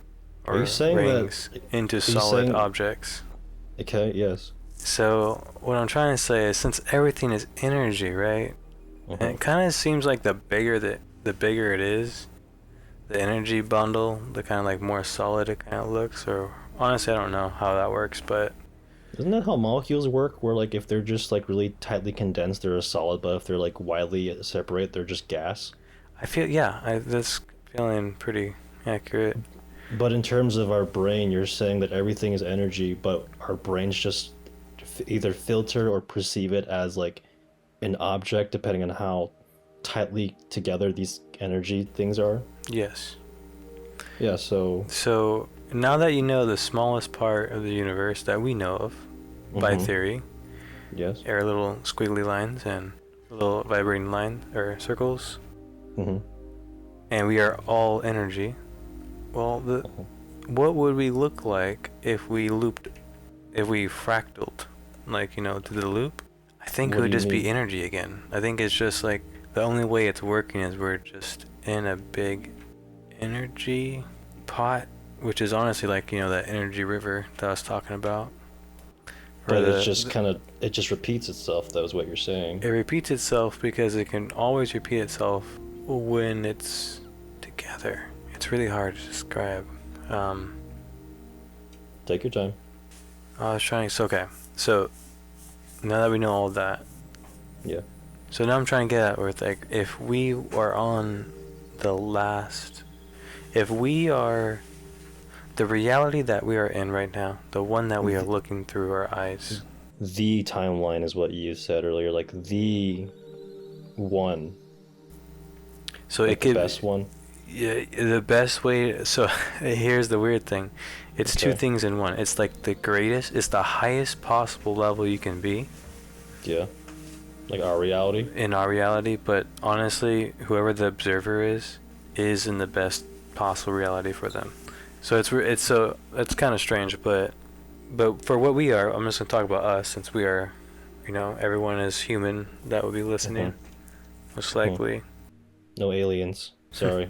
or rings into solid objects. Okay. Yes. So what I'm trying to say is, since everything is energy, right? And it kind of seems like the bigger it is, the energy bundle, the kind of like more solid it kind of looks. Or honestly, I don't know how that works, but isn't that how molecules work? Where like if they're just like really tightly condensed, they're a solid, but if they're like widely separate, they're just gas. I feel that's feeling pretty accurate. But in terms of our brain, you're saying that everything is energy, but our brains just either filter or perceive it as like an object, depending on how tightly together these energy things are. Yes. Yeah, so now that you know the smallest part of the universe that we know of, by theory, yes, are little squiggly lines and little vibrating lines or circles, and we are all energy. Well, what would we look like if we fractaled, like, to the loop? I think it would just be energy again. I think it's just like the only way it's working is we're just in a big energy pot, which is honestly like, that energy river that I was talking about. But it just repeats itself, though, is what you're saying. It repeats itself because it can always repeat itself when it's together. It's really hard to describe. Take your time. I was trying. So now that we know all that. Yeah. So now I'm trying to get at with like, if we are on if we are the reality that we are in right now, the one that we are looking through our eyes. the timeline is what you said earlier, like the one. So like it could the best one. Yeah, the best way. So here's the weird thing, it's two things in one. It's like the greatest. It's the highest possible level you can be. Yeah. Like our reality. In our reality, but honestly, whoever the observer is in the best possible reality for them. So it's kind of strange, but for what we are, I'm just gonna talk about us since we are, everyone is human that would be listening, most likely. No aliens. Sorry.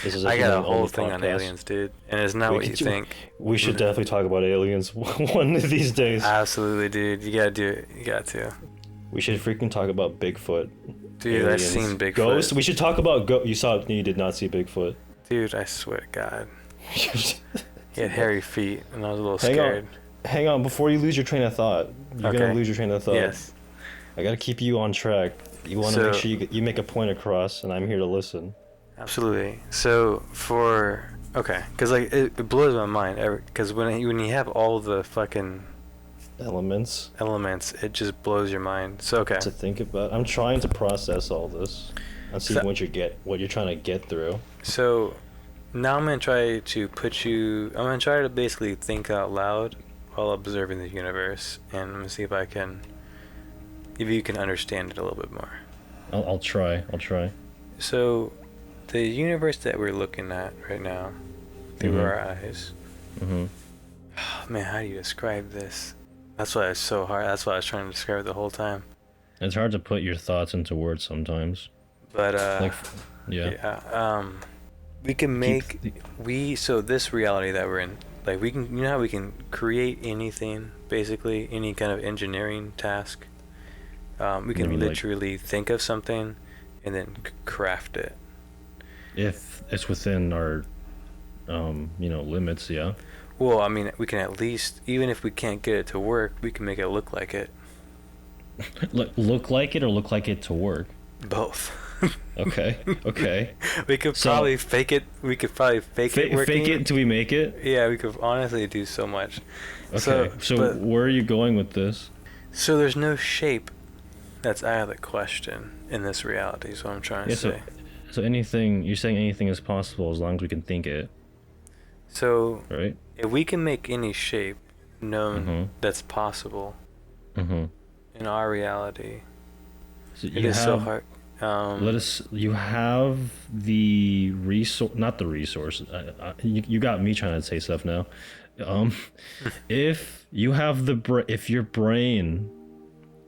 This is I got a whole thing on aliens, dude, and it's not what you think. We should definitely talk about aliens one of these days. Absolutely, dude. You gotta do it. You got to. We should freaking talk about Bigfoot. Dude, I've seen Bigfoot. Ghost? We should talk about You did not see Bigfoot. Dude, I swear to God. He had hairy feet, and I was a little scared. Hang on, before you lose your train of thought. You're gonna lose your train of thought. Yes. I gotta keep you on track. You want to make sure you make a point across, and I'm here to listen. Absolutely. So because like it blows my mind, because when you have all the fucking elements, it just blows your mind. So to think about. I'm trying to process all this and see what you're trying to get through. So now I'm gonna try to basically think out loud while observing the universe, and I'm gonna see if you can understand it a little bit more. I'll try. So the universe that we're looking at right now through our eyes. Oh, man, how do you describe this? That's why it's so hard. That's why I was trying to describe it the whole time. It's hard to put your thoughts into words sometimes. But yeah. We can make so this reality that we're in, like we can, how we can create anything, basically any kind of engineering task. We can literally think of something and then craft it. If it's within our limits, yeah. Well, I mean, we can at least, even if we can't get it to work, we can make it look like it. Look like it or look like it to work? Both. Okay. We could probably fake it. We could probably fake it working. Fake it until we make it? Yeah, we could honestly do so much. Okay, so where are you going with this? So there's no shape that's out of the question in this reality, is what I'm trying to say. So you're saying anything is possible as long as we can think it. So, right? If we can make any shape known that's possible in our reality, so it is so hard. You have the resource, not the resource. You got me trying to say stuff now. If you have if your brain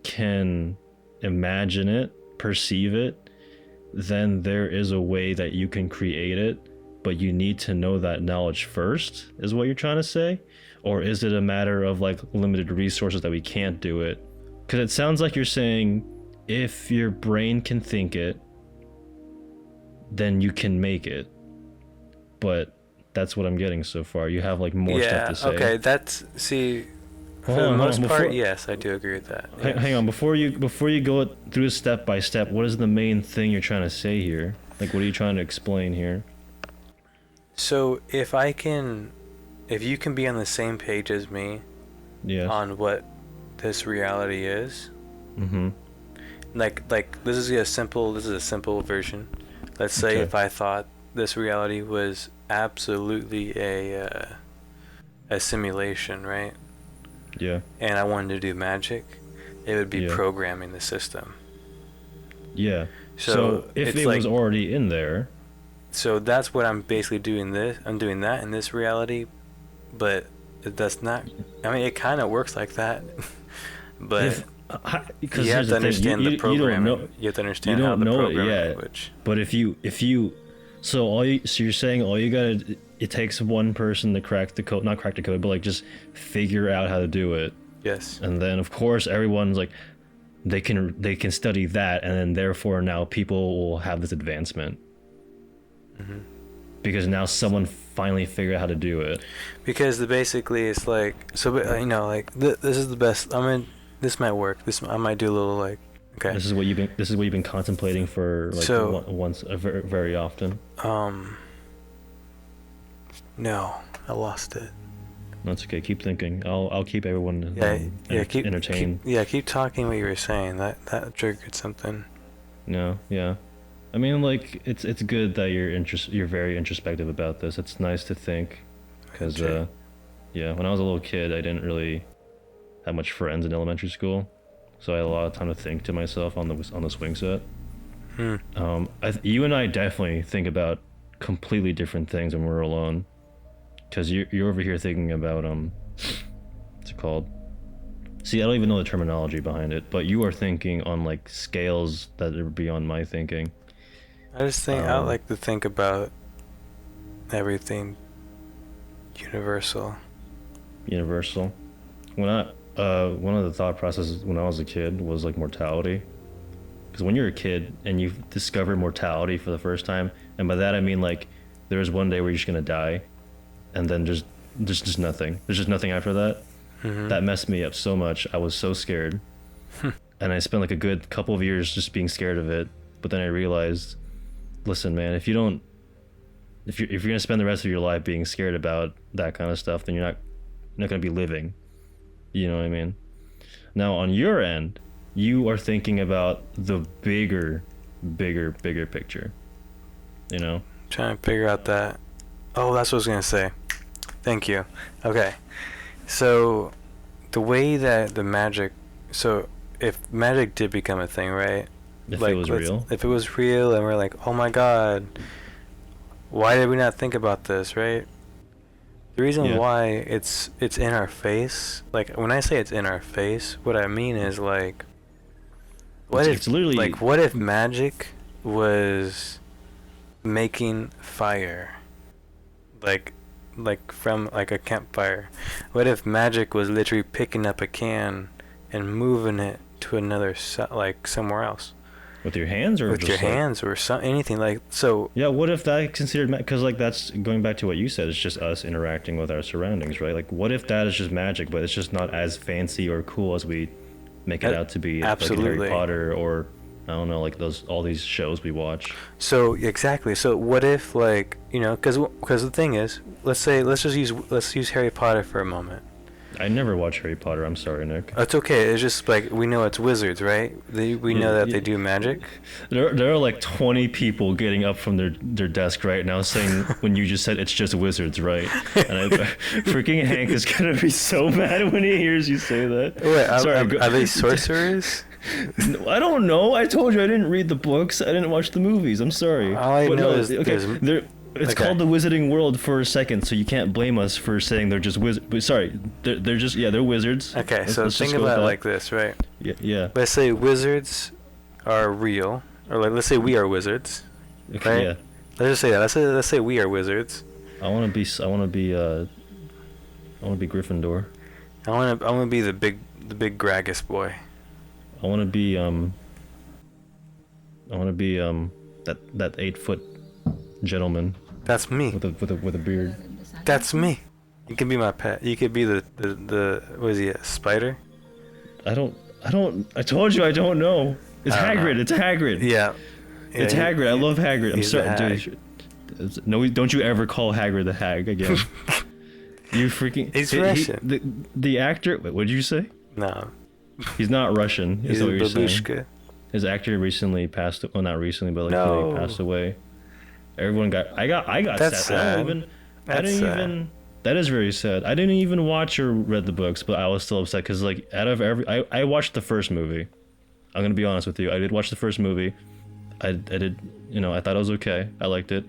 can imagine it, perceive it, then there is a way that you can create it, but you need to know that knowledge first, is what you're trying to say? Or is it a matter of like limited resources that we can't do it? Because it sounds like you're saying if your brain can think it, then you can make it. But that's what I'm getting so far. You have like more stuff to say. Yeah, okay, for the most part, yes, I do agree with that. Yes. Hang on, before you go through step by step, what is the main thing you're trying to say here? Like, what are you trying to explain here? So if you can be on the same page as me, on what this reality is, like this is a simple version. Let's say if I thought this reality was absolutely a simulation, right? Yeah. And I wanted to do magic, it would be programming the system. Yeah. So if it was already in there. So that's what I'm basically doing I'm doing that in this reality, but that's not, I mean, it kind of works like that, but you have to understand the programming. You have to understand how the programming language. But so you're saying it takes one person to crack the code, not crack the code, but like just figure out how to do it. Yes. And then of course everyone's like, they can study that, and then therefore now people will have this advancement. Because now someone finally figured out how to do it. Because basically it's like, so this is the best. I mean, this might work. I might do a little like. Okay. This is what you've been contemplating for like once very often. No, I lost it. That's okay. Keep thinking. I'll keep everyone keep entertained. Keep talking what you were saying. That triggered something. No, yeah. I mean, like, it's good that you're very introspective about this. It's nice to think, because yeah, when I was a little kid, I didn't really have much friends in elementary school, so I had a lot of time to think to myself on the swing set. You and I definitely think about completely different things when we're alone, because you're over here thinking about what's it called? See, I don't even know the terminology behind it, but you are thinking on like scales that are beyond my thinking. I like to think about everything universal. Universal. When one of the thought processes when I was a kid was like mortality, because when you're a kid and you discover mortality for the first time, and by that I mean like there's one day where you're just gonna die, and then there's just nothing. There's just nothing after that. Mm-hmm. That messed me up so much. I was so scared, and I spent like a good couple of years just being scared of it. But then I realized, listen, man, if you're gonna spend the rest of your life being scared about that kind of stuff, then you're not gonna be living. You know what I mean? Now on your end, you are thinking about the bigger picture. You know? Trying to figure out that. Oh, that's what I was gonna say. Thank you. Okay. So, the way that the magic... So, if magic did become a thing, right? If it was real? If it was real and we're like, oh my god, why did we not think about this, right? The reason why it's in our face, like, when I say it's in our face, what I mean is, like... What if magic was making fire? Like from like a campfire. What if magic was literally picking up a can and moving it to another like somewhere else? With your hands, or with just your hands, or anything like so? Yeah. What if that considered? Because like that's going back to what you said. It's just us interacting with our surroundings, right? Like, what if that is just magic, but it's just not as fancy or cool as we make it out to be? Absolutely. Like Harry Potter, or I don't know, like all these shows we watch. So exactly. So what if, like, you know, because the thing is, let's use Harry Potter for a moment. I never watched Harry Potter. I'm sorry, Nick. It's okay. It's just like we know it's wizards, right? We know that they do magic. There are like 20 people getting up from their desk right now saying when you just said it's just wizards, right? And freaking Hank is gonna be so mad when he hears you say that. Wait, are they sorcerers? I don't know. I told you I didn't read the books. I didn't watch the movies. I'm sorry. All I know is it's called the Wizarding World for a second, so you can't blame us for saying they're just wizards. Sorry, they're just they're wizards. Okay, so think about it like this, right? Yeah. Let's say wizards are real, or like let's say we are wizards. Okay. Right? Yeah. Let's just say that. Let's say we are wizards. I want to be Gryffindor. I want to be the big Gragas boy. I want to be that 8-foot gentleman. That's me. With a beard. That's me. You can be my pet. You could be the what is he, a spider? I told you I don't know. It's Hagrid. It's Hagrid. Yeah. It's Hagrid. I love Hagrid. I'm sorry, dude. No, don't you ever call Hagrid the Hag again. You freaking... He's Russian. The actor... Wait, what did you say? No. He's not Russian. He's a babushka. His actor recently passed... Well, not recently, but he passed away. Everyone got... I got That's sad. That is very sad. I didn't even watch or read the books, but I was still upset because, like, out of I watched the first movie. I'm gonna be honest with you. I did watch the first movie. I did, you know, I thought it was okay. I liked it.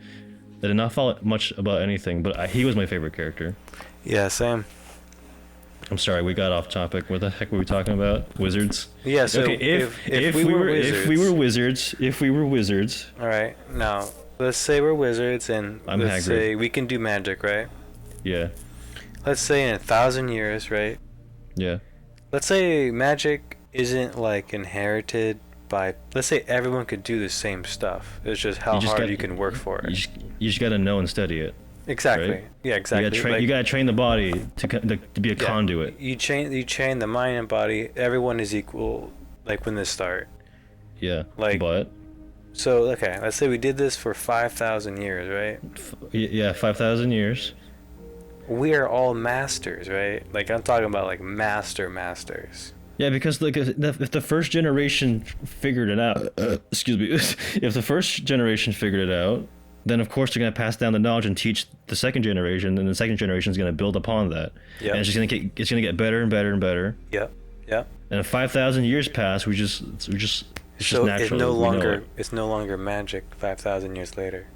I did not follow much about anything, but he was my favorite character. Yeah, same. I'm sorry, we got off topic. What the heck were we talking about? Wizards? Yeah, so okay, if we were wizards. All right, now let's say we're wizards, and let's say we can do magic, right? Yeah. Let's say in 1,000 years, right? Yeah. Let's say magic isn't like inherited by. Let's say everyone could do the same stuff. It's just how hard you can work for it. You just gotta know and study it. Exactly. Right? Yeah, exactly. You gotta train the body to be a conduit. You train the mind and body. Everyone is equal, like when they start. Yeah. Like. But. So okay, let's say we did this for 5,000 years, right? Yeah, 5,000 years. we are all masters, right? Like I'm talking about like masters. Yeah, because like if the first generation figured it out, excuse me, if the first generation figured it out, then of course they're gonna pass down the knowledge and teach the second generation, and the second generation is gonna build upon that. Yeah. And it's gonna get better and better and better. Yep. Yep. And if 5,000 years pass, it's just So natural. it's no longer magic 5,000 years later.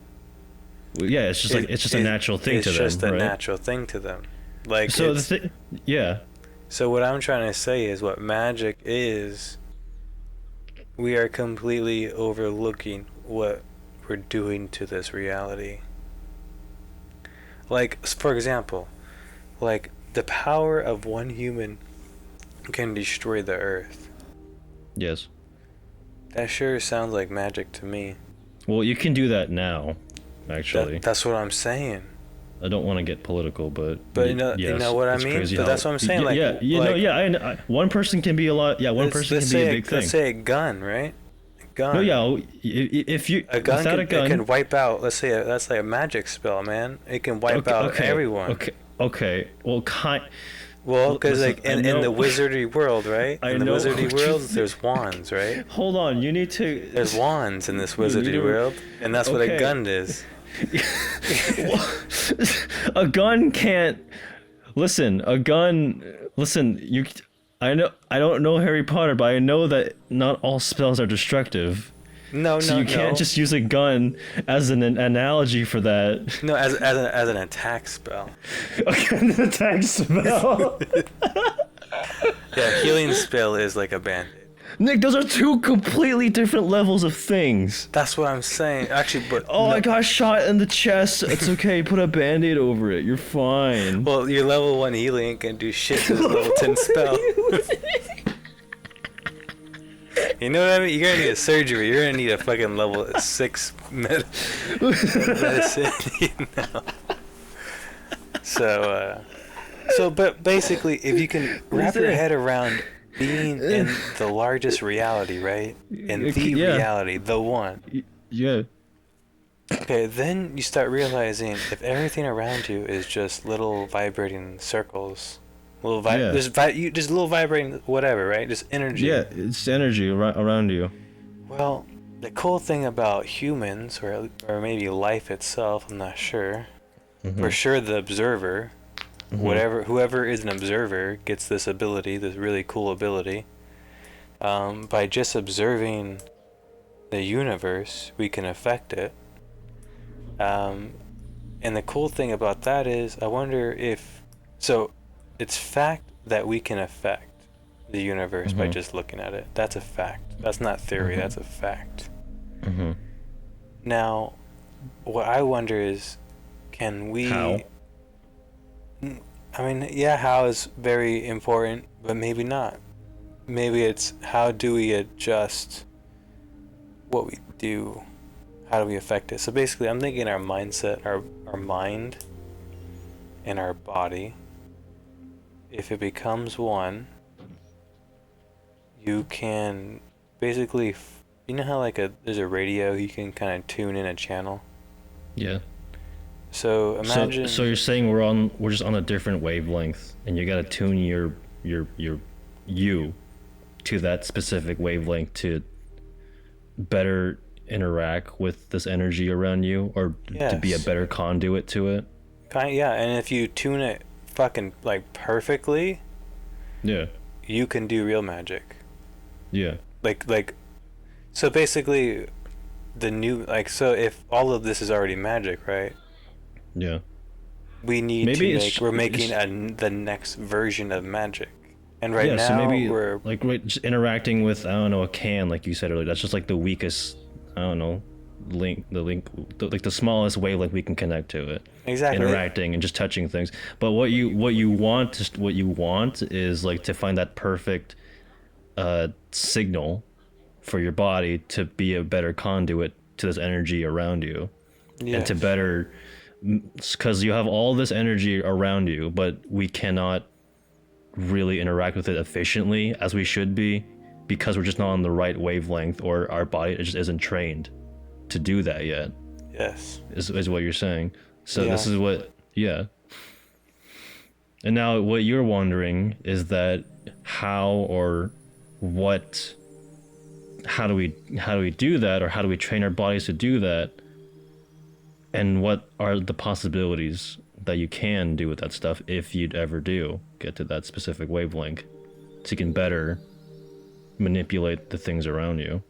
Well, yeah, it's just a natural thing to them. It's just a right? natural thing to them. Like so yeah. So what I'm trying to say is what magic is, we are completely overlooking what we're doing to this reality. Like, for example, like the power of one human can destroy the earth. Yes. That sure sounds like magic to me. Well, you can do that now, actually. That's what I'm saying. I don't want to get political, but you know what I mean. But that's what I'm saying. One person can be a lot. Yeah, one person can be a big thing. Let's say a gun, right? A gun. No, yeah. If you a gun, it can wipe out. Let's say that's like a magic spell, man. It can wipe out everyone. Okay. Well, Well, because like in the wizardry world, right? In the wizardry world, there's wands, right? Hold on, you need to. There's wands in this wizardry world, and that's what a gun is. A gun can't. Listen, a gun. Listen, you. I know. I don't know Harry Potter, but I know that not all spells are destructive. So you can't just use a gun as an analogy for that. No, as an attack spell. Okay, an attack spell. Yeah, healing spell is like a band-aid. Nick, those are two completely different levels of things. That's what I'm saying. Actually, but I got shot in the chest. It's okay. Put a band-aid over it. You're fine. Well, your level 1 healing can do shit to this level 10 spell. You know what I mean? You're gonna need a surgery. You're gonna need a fucking level 6 medicine. You know? So, but basically, if you can wrap your head around being in the largest reality, right? In the reality, the one. Yeah. Okay, then you start realizing if everything around you is just little vibrating circles, just little vibrating whatever, right? Just energy. Yeah, it's energy around you. Well, the cool thing about humans, or maybe life itself, I'm not sure. Mm-hmm. For sure, the observer. Mm-hmm. Whoever is an observer gets this ability, this really cool ability. By just observing the universe, we can affect it. And the cool thing about that is, I wonder if... So, it's fact that we can affect the universe by just looking at it. That's a fact. That's not theory, that's a fact. Mm-hmm. Now, what I wonder is, can we... How? I mean, yeah, how is very important, but maybe not. Maybe it's how do we adjust what we do? How do we affect it? So basically, I'm thinking our mindset, our mind, and our body. If it becomes one, you can basically, you know how like there's a radio, you can kind of tune in a channel? Yeah. So imagine. So you're saying we're just on a different wavelength, and you gotta tune your you to that specific wavelength to better interact with this energy around you, or to be a better conduit to it. Yeah, and if you tune it fucking like perfectly, you can do real magic. Yeah. Like, so basically, so if all of this is already magic, right? Yeah. We need we're making the next version of magic. And now so maybe we're just interacting with, I don't know, a can, like you said earlier. That's just like the weakest, I don't know, the smallest wavelength we can connect to it. Exactly. Interacting and just touching things. But what you want is like to find that perfect signal for your body to be a better conduit to this energy around you. Yes. And to better, because you have all this energy around you, but we cannot really interact with it efficiently as we should be, because we're just not on the right wavelength, or our body just isn't trained to do that yet. Yes. Is what you're saying. So this is what, And now what you're wondering is that how or what how do we do that, or how do we train our bodies to do that, and what are the possibilities that you can do with that stuff if you'd ever do get to that specific wavelength, so you can better manipulate the things around you.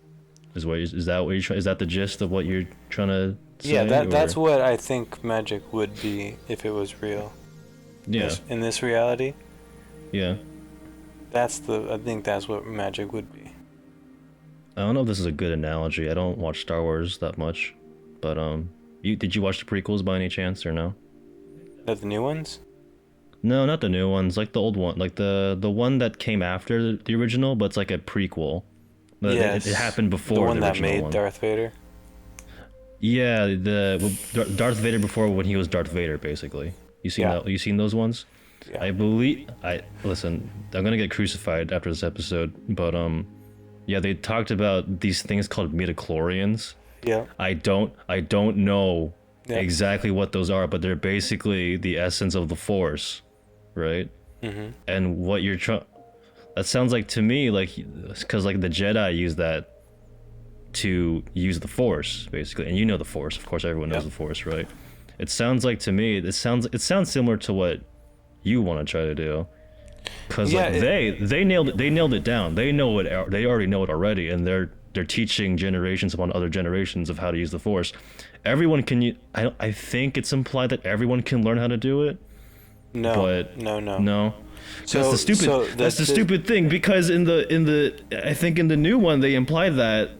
Is that the gist of what you're trying to say? Yeah, that's what I think magic would be if it was real. Yeah. In this reality. Yeah. I think that's what magic would be. I don't know if this is a good analogy. I don't watch Star Wars that much, but did you watch the prequels by any chance, or no? The new ones? No, not the new ones. Like the old one, like the one that came after the original, but it's like a prequel. Yes. It happened before the one the original that made one. Darth Vader. Yeah, Darth Vader before, when he was Darth Vader, basically. You seen those ones? Yeah. Listen, I'm gonna get crucified after this episode, but yeah, they talked about these things called midichlorians. Yeah. I don't know exactly what those are, but they're basically the essence of the Force, right? Mm-hmm. And what you're trying, that sounds like to me, like, because like the Jedi use that to use the Force, basically, and you know the Force, of course, everyone knows the Force, right? It sounds like to me, it sounds similar to what you want to try to do, because they nailed it down. They know it. They already know it already, and they're teaching generations upon other generations of how to use the Force. Everyone can. I think it's implied that everyone can learn how to do it. No. But no. So that's the stupid thing, because in the I think in the new one they implied that,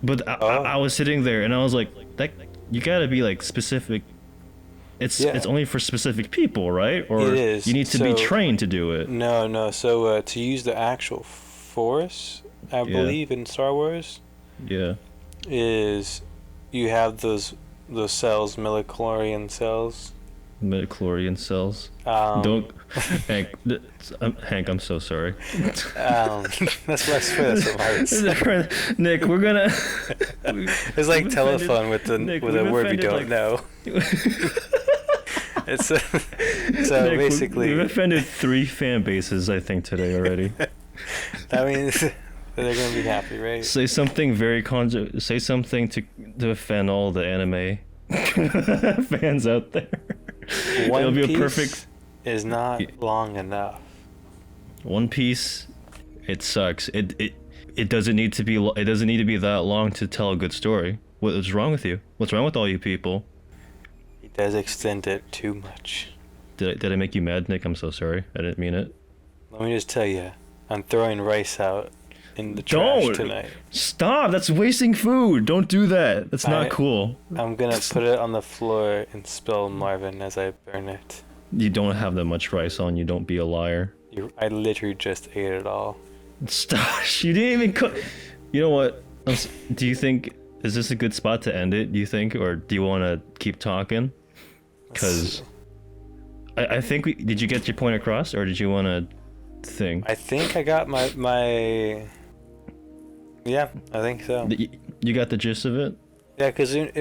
but I was sitting there and I was like, that you gotta be like specific. It's only for specific people, right? Or it is. You need to be trained to do it. No. So to use the actual Force, I believe in Star Wars. Yeah. Is you have those cells, midichlorian cells. Midichlorian cells. Don't, Hank. I'm so sorry. That's less for this. Nick, we're gonna. It's like telephone with a word we don't know. It's so Nick, basically. We've offended 3 fan bases, I think, today already. That means they're gonna be happy, right? Say something say something to offend all the anime fans out there. One Piece is not long enough. One Piece, it sucks. It doesn't need to be. It doesn't need to be that long to tell a good story. What's wrong with you? What's wrong with all you people? He does extend it too much. Did I make you mad, Nick? I'm so sorry. I didn't mean it. Let me just tell you, I'm throwing rice out in the trash tonight. Stop! That's wasting food. Don't do that. That's not cool. I'm gonna put it on the floor and spill Marvin as I burn it. You don't have that much rice on you. Don't be a liar. I literally just ate it all. Stop! You didn't even cook. You know what? Do you think, is this a good spot to end it? Do you think, or do you want to keep talking? Because I think did you get your point across, or did you want to think? I think I got my. Yeah, I think so. You got the gist of it? Yeah, because it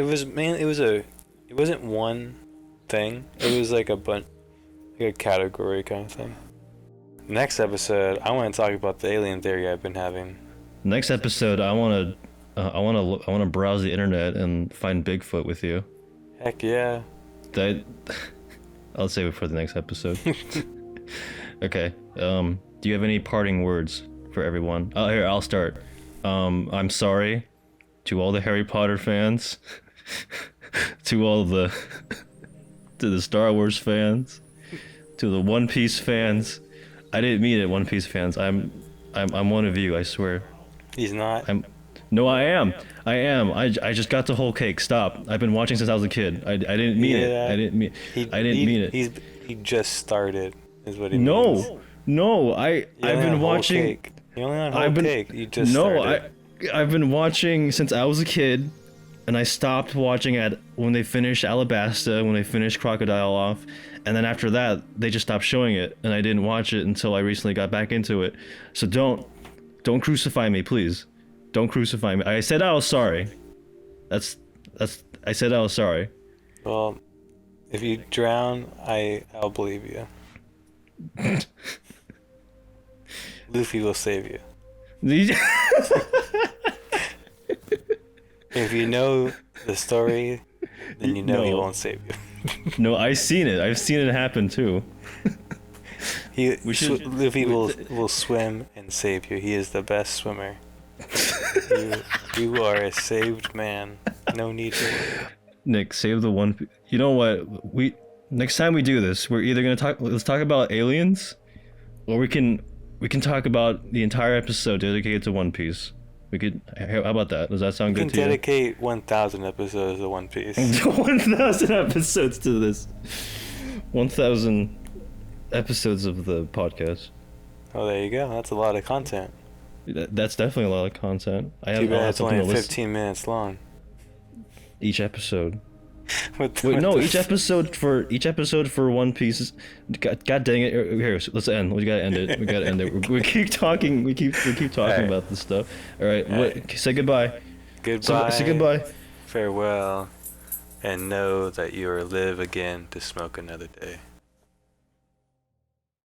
wasn't one thing. It was like like a category kind of thing. Next episode, I want to talk about the alien theory I've been having. Next episode, I want to browse the internet and find Bigfoot with you. Heck yeah. I'll save it for the next episode. Okay. Do you have any parting words for everyone? Here, I'll start. I'm sorry to all the Harry Potter fans, to the Star Wars fans, to the One Piece fans. I didn't mean it, One Piece fans. I'm one of you, I swear. He's not. No, I am. I just got the whole cake. Stop. I've been watching since I was a kid. I didn't mean it. I didn't mean it. He just started, is what he means. No. I've been watching. Cake. You only on whole cake. You just started. I've been watching since I was a kid, and I stopped watching when they finished Alabasta, when they finished Crocodile off, and then after that they just stopped showing it, and I didn't watch it until I recently got back into it. So don't crucify me, please. Don't crucify me. I said I was sorry. I said I was sorry. Well, if you drown, I'll believe you. Luffy will save you. If you know the story, then you know he won't save you. No, I've seen it. I've seen it happen too. Luffy will swim and save you. He is the best swimmer. You are a saved man. No need to worry. Nick, save the one. You know what? Next time we do this, we're either gonna let's talk about aliens, or we can talk about the entire episode dedicated to One Piece. How about that? Does that sound good to you? We can dedicate 1,000 episodes to One Piece. 1,000 episodes to this. 1,000 episodes of the podcast. Oh, there you go. That's a lot of content. That's definitely a lot of content. Too bad it's only 15 minutes long. Each episode. Each episode for One Piece. God dang it! Here, let's end. We gotta end it. We keep talking. We keep talking about this stuff. All right. Say goodbye. Goodbye. Say goodbye. Farewell, and know that you will live again to smoke another day.